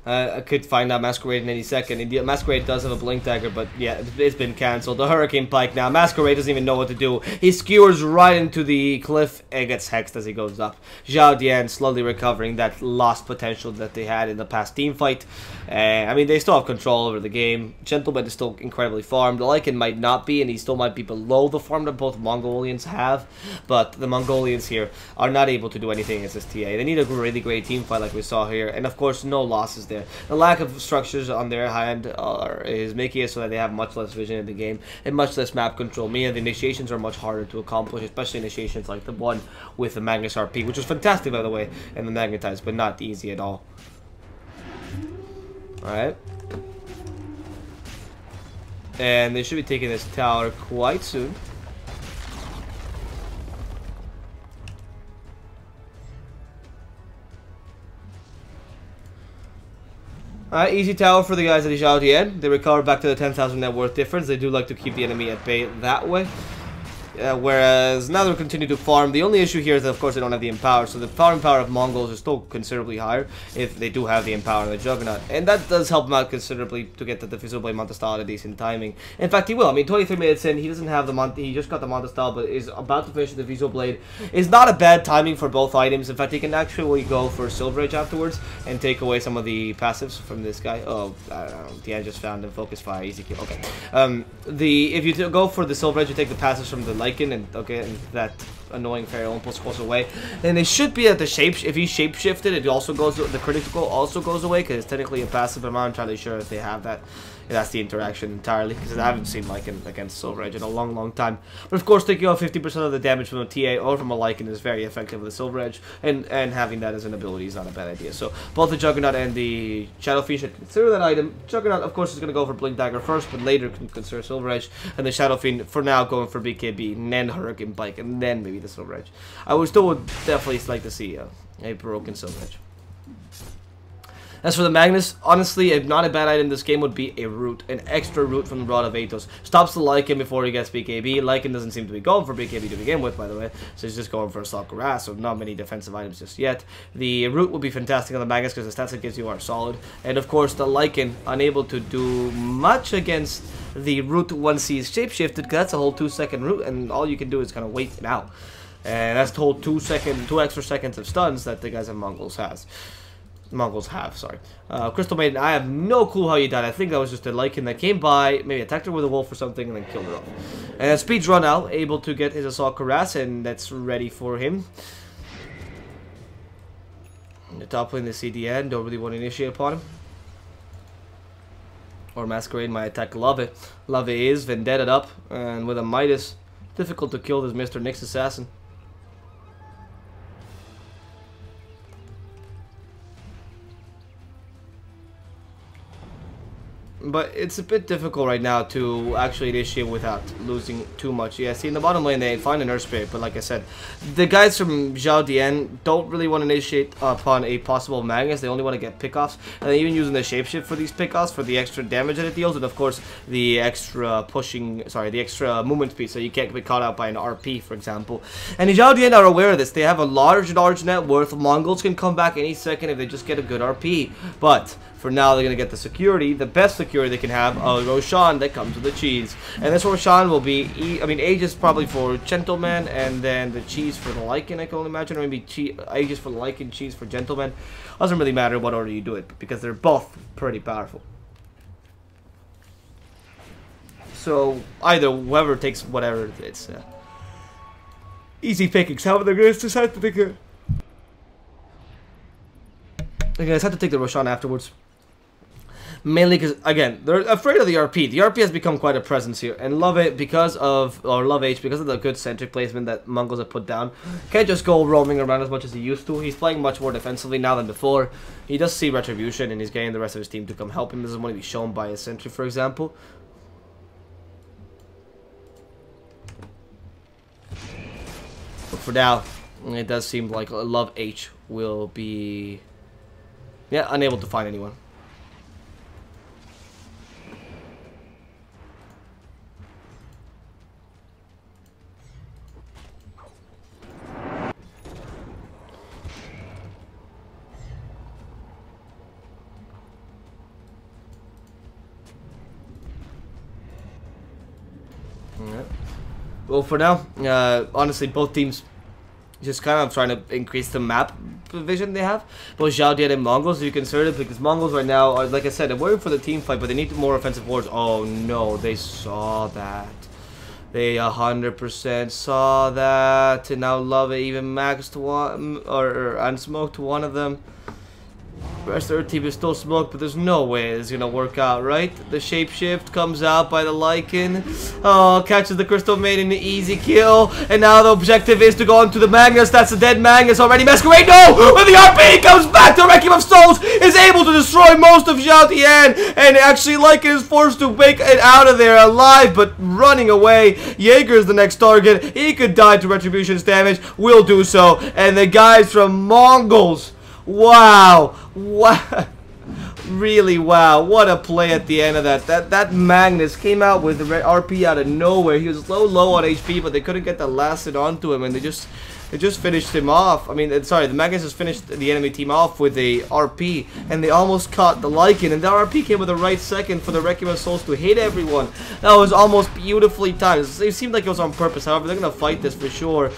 I could find out Masquerade in any second. Masquerade does have a Blink Dagger, but yeah, it's been cancelled. The Hurricane Pike now. Masquerade doesn't even know what to do. He skewers right into the cliff and gets hexed as he goes up. XIAO DIAN slowly recovering that lost potential that they had in the past team fight. I mean, they still have control over the game. Gentleman is still incredibly farmed. The Lycan might not be, and he still might be below the farm that both Mongolians have. But the Mongolians here are not able to do anything against this TA. They need a really great team fight like we saw here. And of course, no losses there. The lack of structures on their hand is making it so that they have much less vision in the game and much less map control. Meaning the initiations are much harder to accomplish, especially initiations like the one with the Magnus RP, which was fantastic, by the way, and the Magnetize, but not easy at all. Alright. And they should be taking this tower quite soon. Alright, easy tower for the guys at XIAO DIAN. They recover back to the 10,000 net worth difference. They do like to keep the enemy at bay that way. Whereas now they'll continue to farm. The only issue here is that, of course, they don't have the Empower. So the farming power of Mongolz is still considerably higher if they do have the Empower and the Juggernaut. And that does help them out considerably to get the Diffusal Blade Montestyle at a decent timing. In fact, he will. I mean, 23 minutes in, he doesn't have the he just got the Montestyle, but is about to finish the Diffusal Blade. Is not a bad timing for both items. In fact, he can actually go for Silver Edge afterwards and take away some of the passives from this guy. Oh, I don't know. Dian just found him. Focus Fire, easy kill. Okay. If you go for the Silver Edge, you take the passives from the Lycan and that annoying Fairy Impulse goes away. And it should be that the if he shapeshifted, it also goes, the critical also goes away because it's technically a passive. I'm not entirely sure if they have that. That's the interaction entirely, because I haven't seen Lycan against Silver Edge in a long time. But of course, taking off 50% of the damage from a TA or from a Lycan is very effective with the Silver Edge, and having that as an ability is not a bad idea. So both the Juggernaut and the Shadowfiend should consider that item. Juggernaut, of course, is going to go for Blink Dagger first, but later can consider Silver Edge, and the Shadowfiend for now going for BKB, and then Hurricane Pike, and then maybe the Silver Edge. I would definitely like to see a broken Silver Edge. As for the Magnus, honestly, not a bad item in this game would be a root, an extra root from the Rod of Atos. Stops the Lycan before he gets BKB. Lycan doesn't seem to be going for BKB to begin with, by the way, so he's just going for Assault Harass, so not many defensive items just yet. The root would be fantastic on the Magnus because the stats it gives you are solid. And of course, the Lycan, unable to do much against the root once he's shapeshifted, because that's a whole 2-second root, and all you can do is kind of wait it out. And that's the whole 2 extra seconds of stuns that the guys at Mongolz have, sorry. Crystal Maiden, I have no clue how you died. I think that was just a Lycan that came by, maybe attacked her with a wolf or something, and then killed her off. And Speed's run out, able to get his Assault Harass, and that's ready for him. The top lane, the CDN, don't really want to initiate upon him. Or Masquerade my attack Love is Vendetted up, and with a Midas, difficult to kill this Mr. Nyx Assassin. But it's a bit difficult right now to actually initiate without losing too much. Yeah, see, in the bottom lane, they find an Earth Spirit, but like I said, the guys from XIAO DIAN don't really want to initiate upon a possible Magnus. They only want to get pickoffs, and they're even using the Shapeshift for these pickoffs, for the extra damage that it deals, and of course, the extra the extra movement speed, so you can't be caught out by an RP, for example. And XIAO DIAN are aware of this. They have a large net worth. Mongolz can come back any second if they just get a good RP, but For now, they're going to get the security, the best security they can have, a Roshan that comes with the cheese. And this Roshan will be, Aegis probably for Gentleman, and then the cheese for the Lycan, I can only imagine, or maybe Aegis for the Lycan, cheese for Gentleman. Doesn't really matter what order you do it, because they're both pretty powerful. So, either whoever takes whatever, it's easy pickings. However, they're going to decide to take a... They're going to decide to take the Roshan afterwards. Mainly because, again, they're afraid of the RP. The RP has become quite a presence here. And Love H, because of the good centric placement that Mongolz have put down, can't just go roaming around as much as he used to. He's playing much more defensively now than before. He does see Retribution, and he's getting the rest of his team to come help him. This is want to be shown by a sentry, for example. But for now, it does seem like Love H will be, unable to find anyone. Well, for now, honestly, both teams just kind of trying to increase the map vision they have. Both XIAO DIAN and Mongolz, you consider it, because Mongolz right now are, like I said, they're waiting for the team fight, but they need more offensive wards. Oh no, they saw that. They 100% saw that, and now Love It even maxed one, or unsmoked one of them. The rest of their team is still smoked, but there's no way it's gonna work out, right? The shapeshift comes out by the Lycan. Oh, catches the Crystal Maiden, easy kill. And now the objective is to go into the Magnus. That's a dead Magnus already. Masquerade, no! When the RP comes back, the Requiem of Souls is able to destroy most of XIAO DIAN. And actually, Lycan is forced to make it out of there alive, but running away. Jaeger is the next target. He could die to Retribution's damage. Will do so. And the guys from Mongolz. Wow. Wow. Really, wow. What a play at the end of that. That Magnus came out with the RP out of nowhere. He was low on HP, but they couldn't get the last hit onto him, and they just finished him off. I mean, sorry, the Magnus just finished the enemy team off with a RP, and they almost caught the Lycan, and the RP came with the right second for the Requiem of Souls to hit everyone. That was almost beautifully timed. It seemed like it was on purpose. However, they're going to fight this for sure.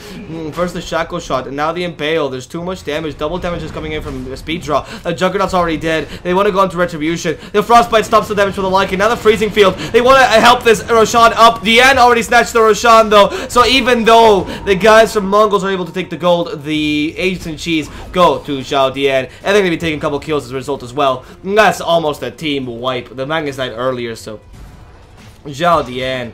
First the Shackle Shot, and now the Impale. There's too much damage. Double damage is coming in from Speed Draw. The Juggernaut's already dead. They want to go into Retribution. The Frostbite stops the damage for the Lycan. Now the Freezing Field. They want to help this Roshan up. Dian already snatched the Roshan, though. So even though the guys from Mongolz are able to take the gold, the Agents and Cheese go to XIAO DIAN, and they're going to be taking a couple kills as a result as well. And that's almost a team wipe. The Magnus died earlier, so XIAO DIAN,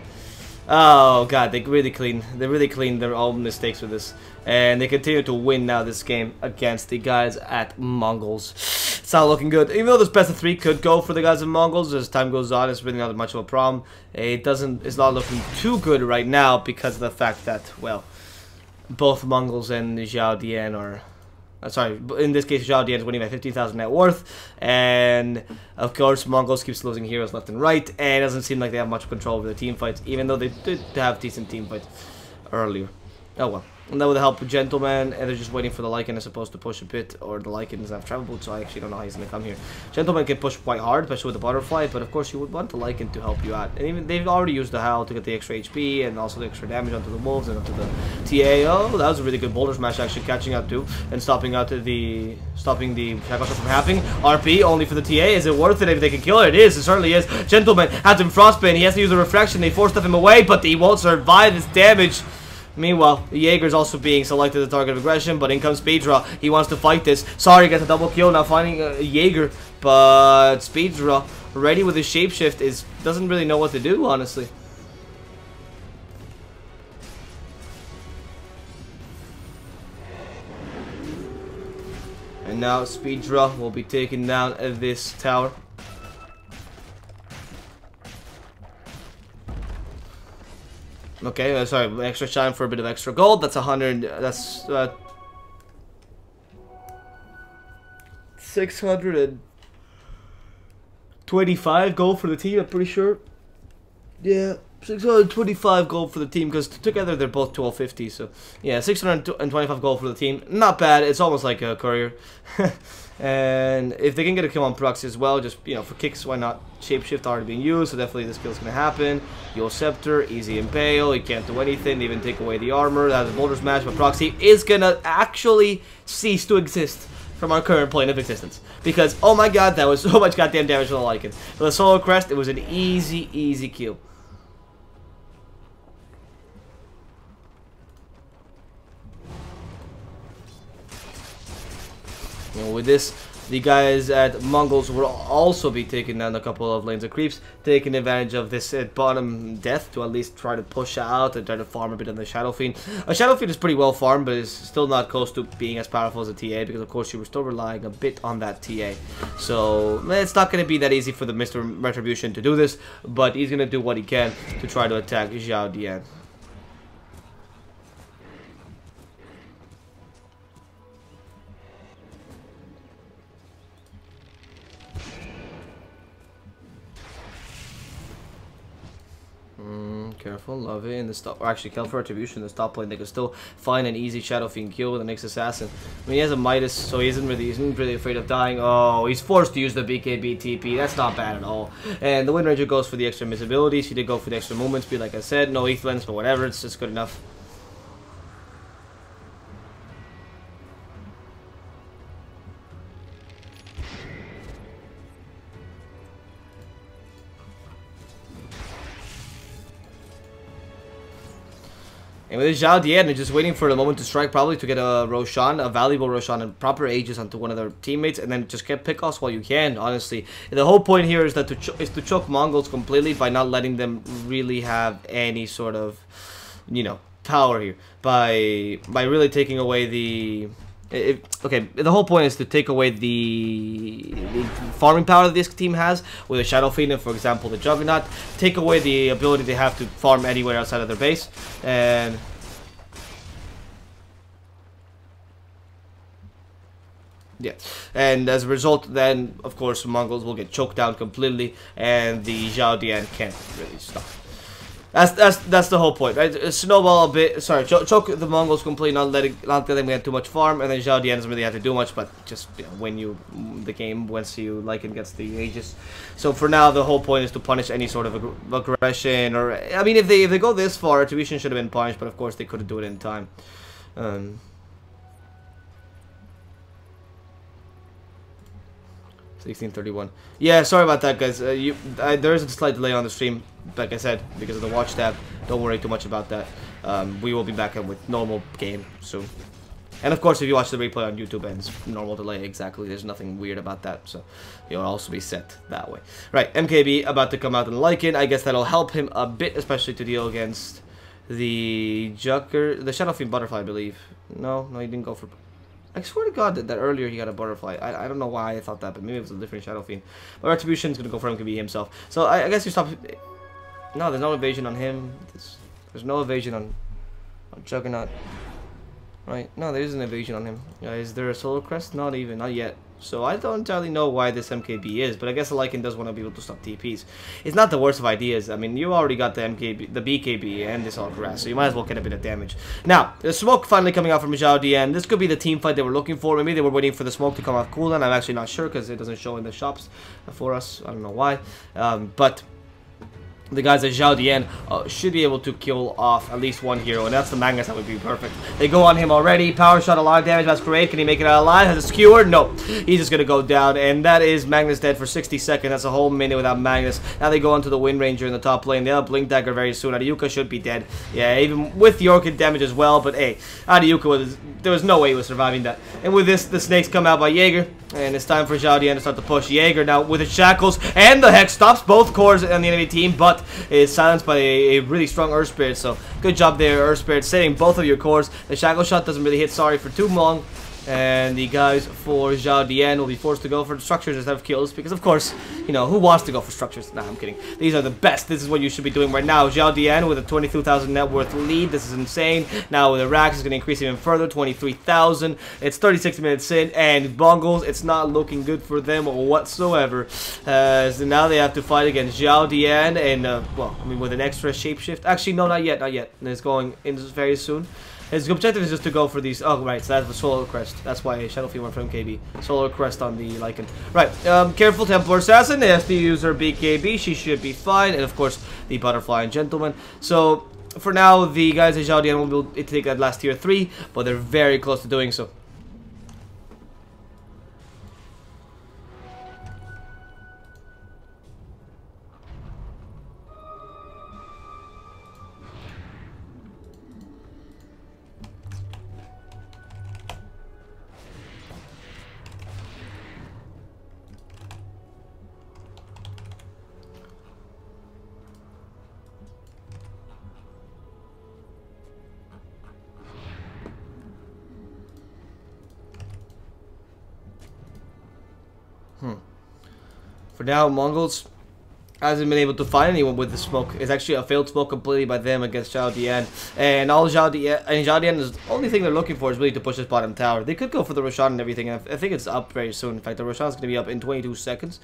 oh god, they really cleaned their own mistakes with this, and they continue to win now this game against the guys at Mongolz. It's not looking good. Even though this best of 3 could go for the guys of Mongolz, as time goes on, it's really not much of a problem. It's not looking too good right now because of the fact that, well, both Mongolz and XIAO DIAN are... sorry, in this case, XIAO DIAN is winning by 15,000 net worth. And, of course, Mongolz keeps losing heroes left and right. And it doesn't seem like they have much control over the team fights, even though they did have decent team fights earlier. Oh well. And that with the help of Gentleman, and they're just waiting for the Lycan, I suppose, to push a bit, or the Lycan doesn't have travel boots, so I actually don't know how he's going to come here. Gentleman can push quite hard, especially with the Butterfly, but of course you would want the Lycan to help you out. And even they've already used the Howl to get the extra HP, and also the extra damage onto the Wolves and onto the TAO. That was a really good Boulder Smash, actually catching up to, and stopping the Shackle Shot from happening. RP only for the TA, is it worth it if they can kill it? It is, it certainly is. Gentleman has him Frostbane, he has to use a Refraction, they force him away, but he won't survive this damage. Meanwhile, Jaeger's also being selected as target of aggression, but in comes Speedra. He wants to fight this. Sorry, gets a double kill, now finding Jaeger, but Speedra, ready with his shapeshift, doesn't really know what to do, honestly. And now Speedra will be taking down this tower. Okay, sorry, extra shine for a bit of extra gold. That's 100, that's 625 gold for the team, I'm pretty sure. Yeah, 625 gold for the team, because together they're both 1250. So yeah, 625 gold for the team. Not bad. It's almost like a courier. And if they can get a kill on proxy as well, just, you know, for kicks, why not? Shapeshift already being used, so definitely this kill's gonna happen. Yo Scepter, easy impale, he can't do anything, they even take away the armor. That's a boulder smash, but proxy is gonna actually cease to exist from our current plane of existence. Because, oh my god, that was so much goddamn damage on the Lycan. For the solo crest, it was an easy kill. You know, with this, the guys at Mongolz will also be taking down a couple of lanes of creeps, taking advantage of this bottom death to at least try to push out and try to farm a bit on the Shadow Fiend. A Shadow Fiend is pretty well farmed, but is still not close to being as powerful as a TA, because of course you were still relying a bit on that TA. So it's not going to be that easy for the Mr. Retribution to do this, but he's going to do what he can to try to attack XIAO DIAN. Careful, love it. In the stop, or actually, careful retribution. In the top lane, they can still find an easy Shadow Fiend kill with the next assassin. I mean, he has a Midas, so he isn't really afraid of dying. Oh, he's forced to use the BKB TP. That's not bad at all. And the Wind Ranger goes for the extra miss abilities. He did go for the extra movement speed, like I said. No ETH lens, but whatever. It's just good enough. And with XIAO DIAN, they're just waiting for the moment to strike, probably to get a Roshan, a valuable Roshan, and proper Aegis onto one of their teammates, and then just get pickoffs while you can, honestly. And the whole point here is that to choke Mongolz completely by not letting them really have any sort of, you know, power here. By really taking away the... okay, the whole point is to take away the farming power that this team has with a Shadow Fiend and, for example, the Juggernaut. Take away the ability they have to farm anywhere outside of their base, and yeah, and as a result, then of course Mongolz will get choked down completely, and the XIAO DIAN can't really stop. That's the whole point, right? Snowball a bit. Sorry, choke the Mongolz completely, not letting them get too much farm, and then XIAO DIAN doesn't really have to do much, but just, you know, win the game once you Lycan gets the Aegis. So for now, the whole point is to punish any sort of aggression, or I mean, if they go this far, Retribution should have been punished, but of course they couldn't do it in time. 16:31. Yeah, sorry about that, guys. There is a slight delay on the stream, like I said, because of the watch tab. Don't worry too much about that. We will be back with normal game soon. And of course, if you watch the replay on YouTube, and it's normal delay, exactly. There's nothing weird about that, so you'll also be set that way. Right, MKB about to come out in Lycan. I guess that'll help him a bit, especially to deal against the Shadow Fiend Butterfly, I believe. No, he didn't go for... I swear to God that earlier he got a butterfly. I don't know why I thought that, but maybe it was a different Shadow Fiend. But Retribution is going to go for MKB himself. So I guess you stop... No, there's no evasion on him. There's no evasion on Juggernaut. Right? No, there is an evasion on him. Is there a solo crest? Not even. Not yet. So I don't entirely know why this MKB is, but I guess the Lycan does want to be able to stop TPs. It's not the worst of ideas. I mean, you already got the MKB, the BKB, and this all grass, so you might as well get a bit of damage. Now, the smoke finally coming out from XIAO DIAN. This could be the team fight they were looking for. Maybe they were waiting for the smoke to come off cooldown. I'm actually not sure because it doesn't show in the shops for us. I don't know why, but the guys at XIAO DIAN should be able to kill off at least one hero, and that's the Magnus. That would be perfect. They go on him already. Power shot, a lot of damage. Masquerade. Can he make it out alive? Has a skewer? No. He's just going to go down, and that is Magnus dead for 60 seconds. That's a whole minute without Magnus. Now they go on to the Wind Ranger in the top lane. They'll Blink Dagger very soon. Adiyuka should be dead. Yeah, even with the Orchid damage as well, but hey, Adiyuka there was no way he was surviving that. And with this, the snakes come out by Jaeger, and it's time for XIAO DIAN to start to push. Jaeger now with the shackles, and the Hex stops both cores on the enemy team, but is silenced by a really strong Earth Spirit, so good job there, Earth Spirit, saving both of your cores. The shackle shot doesn't really hit, sorry, for too long, And the guys for XIAO DIAN will be forced to go for the structures instead of kills because, of course, you know, who wants to go for structures? Nah, I'm kidding. These are the best. This is what you should be doing right now. XIAO DIAN with a 22,000 net worth lead. This is insane. Now with the racks, it's going to increase even further, 23,000. It's 36 minutes in, and Mongolz, it's not looking good for them whatsoever. So now they have to fight against XIAO DIAN and, well, I mean, with an extra shapeshift. Actually, no, not yet, not yet. It's going in very soon. His objective is just to go for these. Oh, right, so that's the Solar Crest. That's why Shadow Fiend went from KB. Solar Crest on the Lycan. Right, careful Templar Assassin. They have to use her BKB. She should be fine. And, of course, the Butterfly and Gentleman. So, for now, the guys at XIAO DIAN will be able to take that last tier 3, but they're very close to doing so. For now, Mongolz hasn't been able to find anyone with the smoke. It's actually a failed smoke completely by them against XIAO DIAN. And all XIAO DIAN is the only thing they're looking for is really to push this bottom tower. They could go for the Roshan and everything. I think it's up very soon. In fact, the Roshan is going to be up in 22 seconds.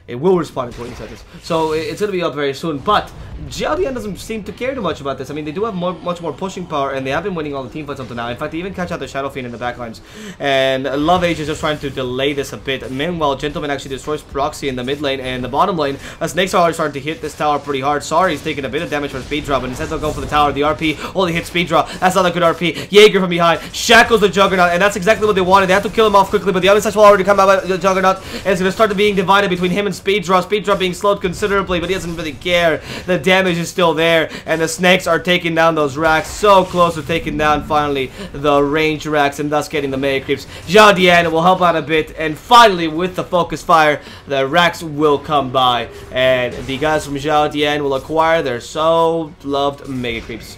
It will respawn in 20 seconds. So it's going to be up very soon. But XIAO DIAN doesn't seem to care too much about this. I mean, they do have much more pushing power, and they have been winning all the team fights up to now. In fact, they even catch out the Shadow Fiend in the backlines. And Love Age is just trying to delay this a bit. Meanwhile, Gentleman actually destroys Proxy in the mid lane and the bottom lane. Snakes are already starting to hit this tower pretty hard. Sorry, he's taking a bit of damage from Speed Draw, but instead they'll go for the tower. The RP only hits Speed Draw. That's not a good RP. Jaeger from behind shackles the Juggernaut, and that's exactly what they wanted. They have to kill him off quickly, but the other side will already come out of the Juggernaut, and it's going to start being divided between him and Speed Draw. Speed Draw being slowed considerably, but he doesn't really care. The damage is still there, and the snakes are taking down those racks. So close to taking down finally the range racks and thus getting the Mega Creeps. XIAO DIAN will help out a bit, and finally with the focus fire, the racks will come by, and the guys from XIAO DIAN will acquire their so loved Mega Creeps.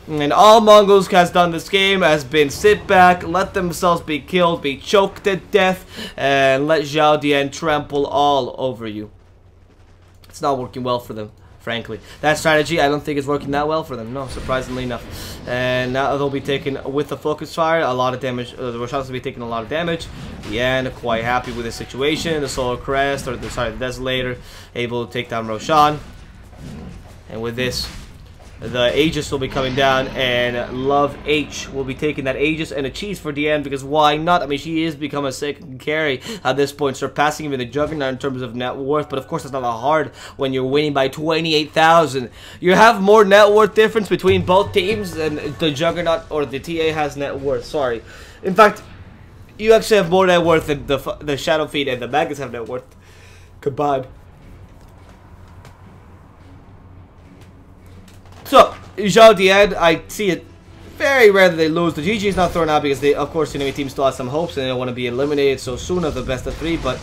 And all Mongolz has done this game has been sit back, let themselves be killed, be choked to death, and let XIAO DIAN trample all over you. It's not working well for them, frankly. That strategy, I don't think is working that well for them. No, surprisingly enough. And now they'll be taking, with the focus fire, a lot of damage. The Roshans will be taking a lot of damage. DIAN quite happy with the situation. The Solar Crest, or the Desolator, able to take down Roshan. And with this, the Aegis will be coming down, and Love H will be taking that Aegis and a cheese for DIAN, because why not? I mean, she is become a second carry at this point, surpassing even the Juggernaut in terms of net worth, but of course that's not that hard when you're winning by 28,000. You have more net worth difference between both teams than the Juggernaut or the TA has net worth, sorry. In fact, you actually have more net worth than the Shadow Fiend and the Magus have net worth combined. So, XIAO DIAN, I see it very rare that they lose. The GG is not thrown out because they, of course, the enemy team still has some hopes and they don't want to be eliminated so soon of the best of 3, but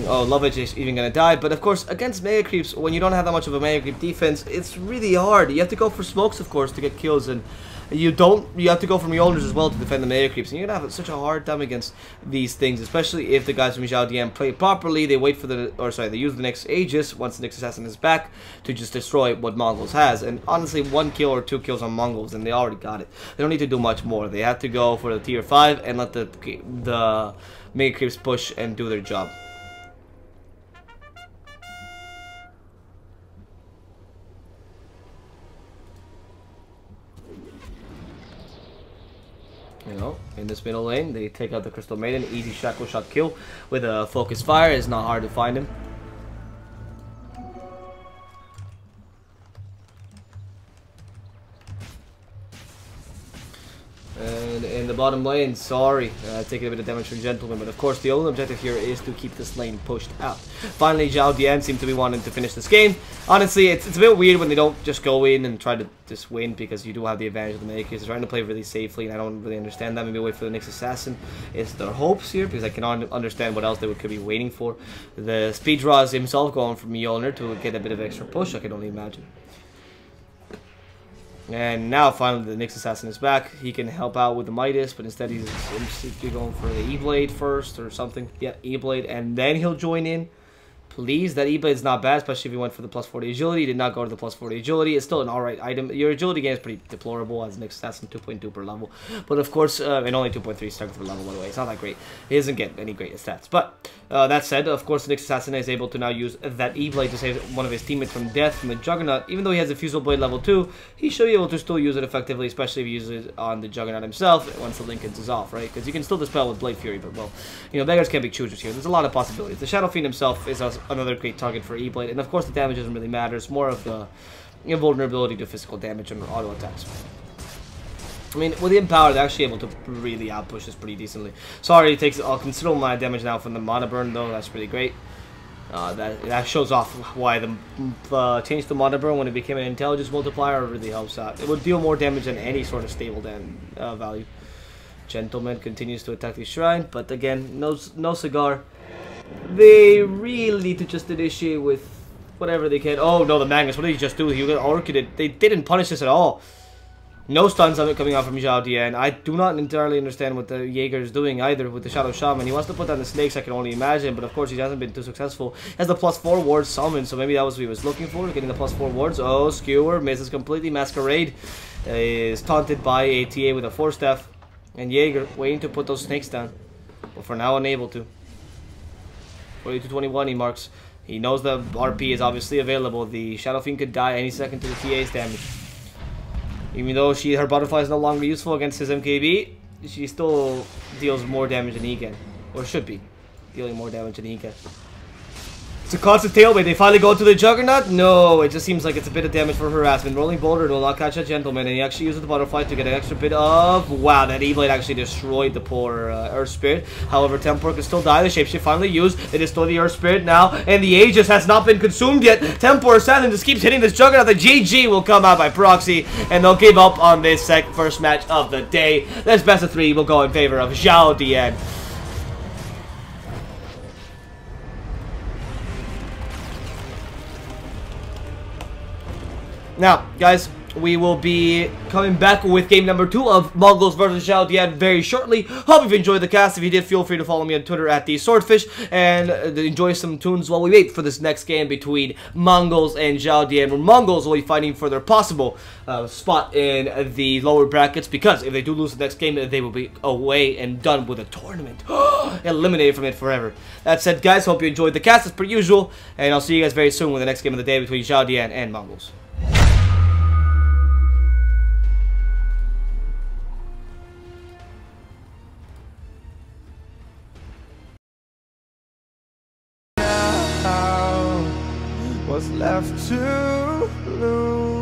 oh, Love Edge is even going to die. But of course, against Mega Creeps, when you don't have that much of a Mega Creep defense, it's really hard. You have to go for smokes, of course, to get kills, and you have to go from your owners as well to defend the Mega Creeps, and you're gonna have such a hard time against these things, especially if the guys from XIAO DIAN play properly. They wait for they use the next Aegis once the next assassin is back to just destroy what Mongolz has. And honestly, 1 kill or 2 kills on Mongolz, and they already got it. They don't need to do much more. They have to go for the tier 5 and let the Mega Creeps push and do their job. You know, in this middle lane, they take out the Crystal Maiden. Easy shackle shot kill with a focus fire. It's not hard to find him. And in the bottom lane, sorry, taking a bit of damage from Gentleman, but of course the only objective here is to keep this lane pushed out. Finally, XIAO DIAN seem to be wanting to finish this game. Honestly, it's a bit weird when they don't just go in and try to just win, because you do have the advantage of the Mega Creeps. They're trying to play really safely, and I don't really understand that. Maybe wait for the next assassin. It's their hopes here, because I cannot understand what else they could be waiting for. The Speed Draws himself going from Mjolnir to get a bit of extra push, I can only imagine. And now finally the Nyx Assassin is back. He can help out with the Midas, but instead he's going for the E-Blade first or something. Yeah, E-Blade, and then he'll join in. Please, that E-Blade is not bad, especially if you went for the plus 40 agility. He did not go to the plus 40 agility. It's still an alright item. Your agility gain is pretty deplorable as Nyx Assassin, 2.2 per level. But of course, and only 2.3 strength per level, by the way. It's not that great. He doesn't get any great stats. But that said, of course, the Nyx Assassin is able to now use that E-Blade to save one of his teammates from death from the Juggernaut. Even though he has a Fusel Blade level 2, he should be able to still use it effectively, especially if he uses it on the Juggernaut himself once the Linkens is off, right? Because you can still dispel with Blade Fury, but well, you know, beggars can't be choosers here. There's a lot of possibilities. The Shadow Fiend himself is another great target for E-Blade, and of course the damage doesn't really matter. It's more of the invulnerability to physical damage and auto attacks. I mean, with the Empower, they're actually able to really outpush this pretty decently. Sorry, it takes a considerable amount of damage now from the Mana Burn, though. That's pretty great. That shows off why the change to Mana Burn when it became an intelligence multiplier really helps out. It would deal more damage than any sort of stable value. Gentleman continues to attack the shrine, but again, no cigar. They really need to just initiate with whatever they can. Oh no, the Magnus, what did he just do? He got orchided. They didn't punish this at all. No stuns coming out from XIAO DIAN. I do not entirely understand what the Jaeger is doing either with the Shadow Shaman. He wants to put down the snakes, I can only imagine, but of course he hasn't been too successful. He has the +4 wards summoned, so maybe that was what he was looking for, getting the +4 wards. Oh, Skewer misses completely. Masquerade is taunted by ATA with a 4-staff. And Jaeger waiting to put those snakes down, but for now unable to. 42-21 he marks. He knows the RP is obviously available. The Shadow Fiend could die any second to the TA's damage. Even though her butterfly is no longer useful against his MKB, she still deals more damage than he can. Or should be dealing more damage than he can. It's a constant tailway. They finally go to the Juggernaut? No, it just seems like it's a bit of damage for harassment. Rolling Boulder will not catch a Gentleman, and he actually uses the Butterfly to get an extra bit of... Wow, that E-Blade actually destroyed the poor Earth Spirit. However, Tempor can still die. The Shapeshift finally used. They destroy the Earth Spirit now, and the Aegis has not been consumed yet. Tempor Saturn just keeps hitting this Juggernaut. The GG will come out by proxy, and they'll give up on this first match of the day. This best of 3 will go in favor of XIAO DIAN. Now, guys, we will be coming back with game number 2 of Mongolz versus XIAO DIAN very shortly. Hope you've enjoyed the cast. If you did, feel free to follow me on Twitter at DSwordfish and enjoy some tunes while we wait for this next game between Mongolz and XIAO DIAN, where Mongolz will be fighting for their possible spot in the lower brackets, because if they do lose the next game, they will be away and done with the tournament. Eliminated from it forever. That said, guys, hope you enjoyed the cast as per usual, and I'll see you guys very soon with the next game of the day between XIAO DIAN and Mongolz. What's left to lose?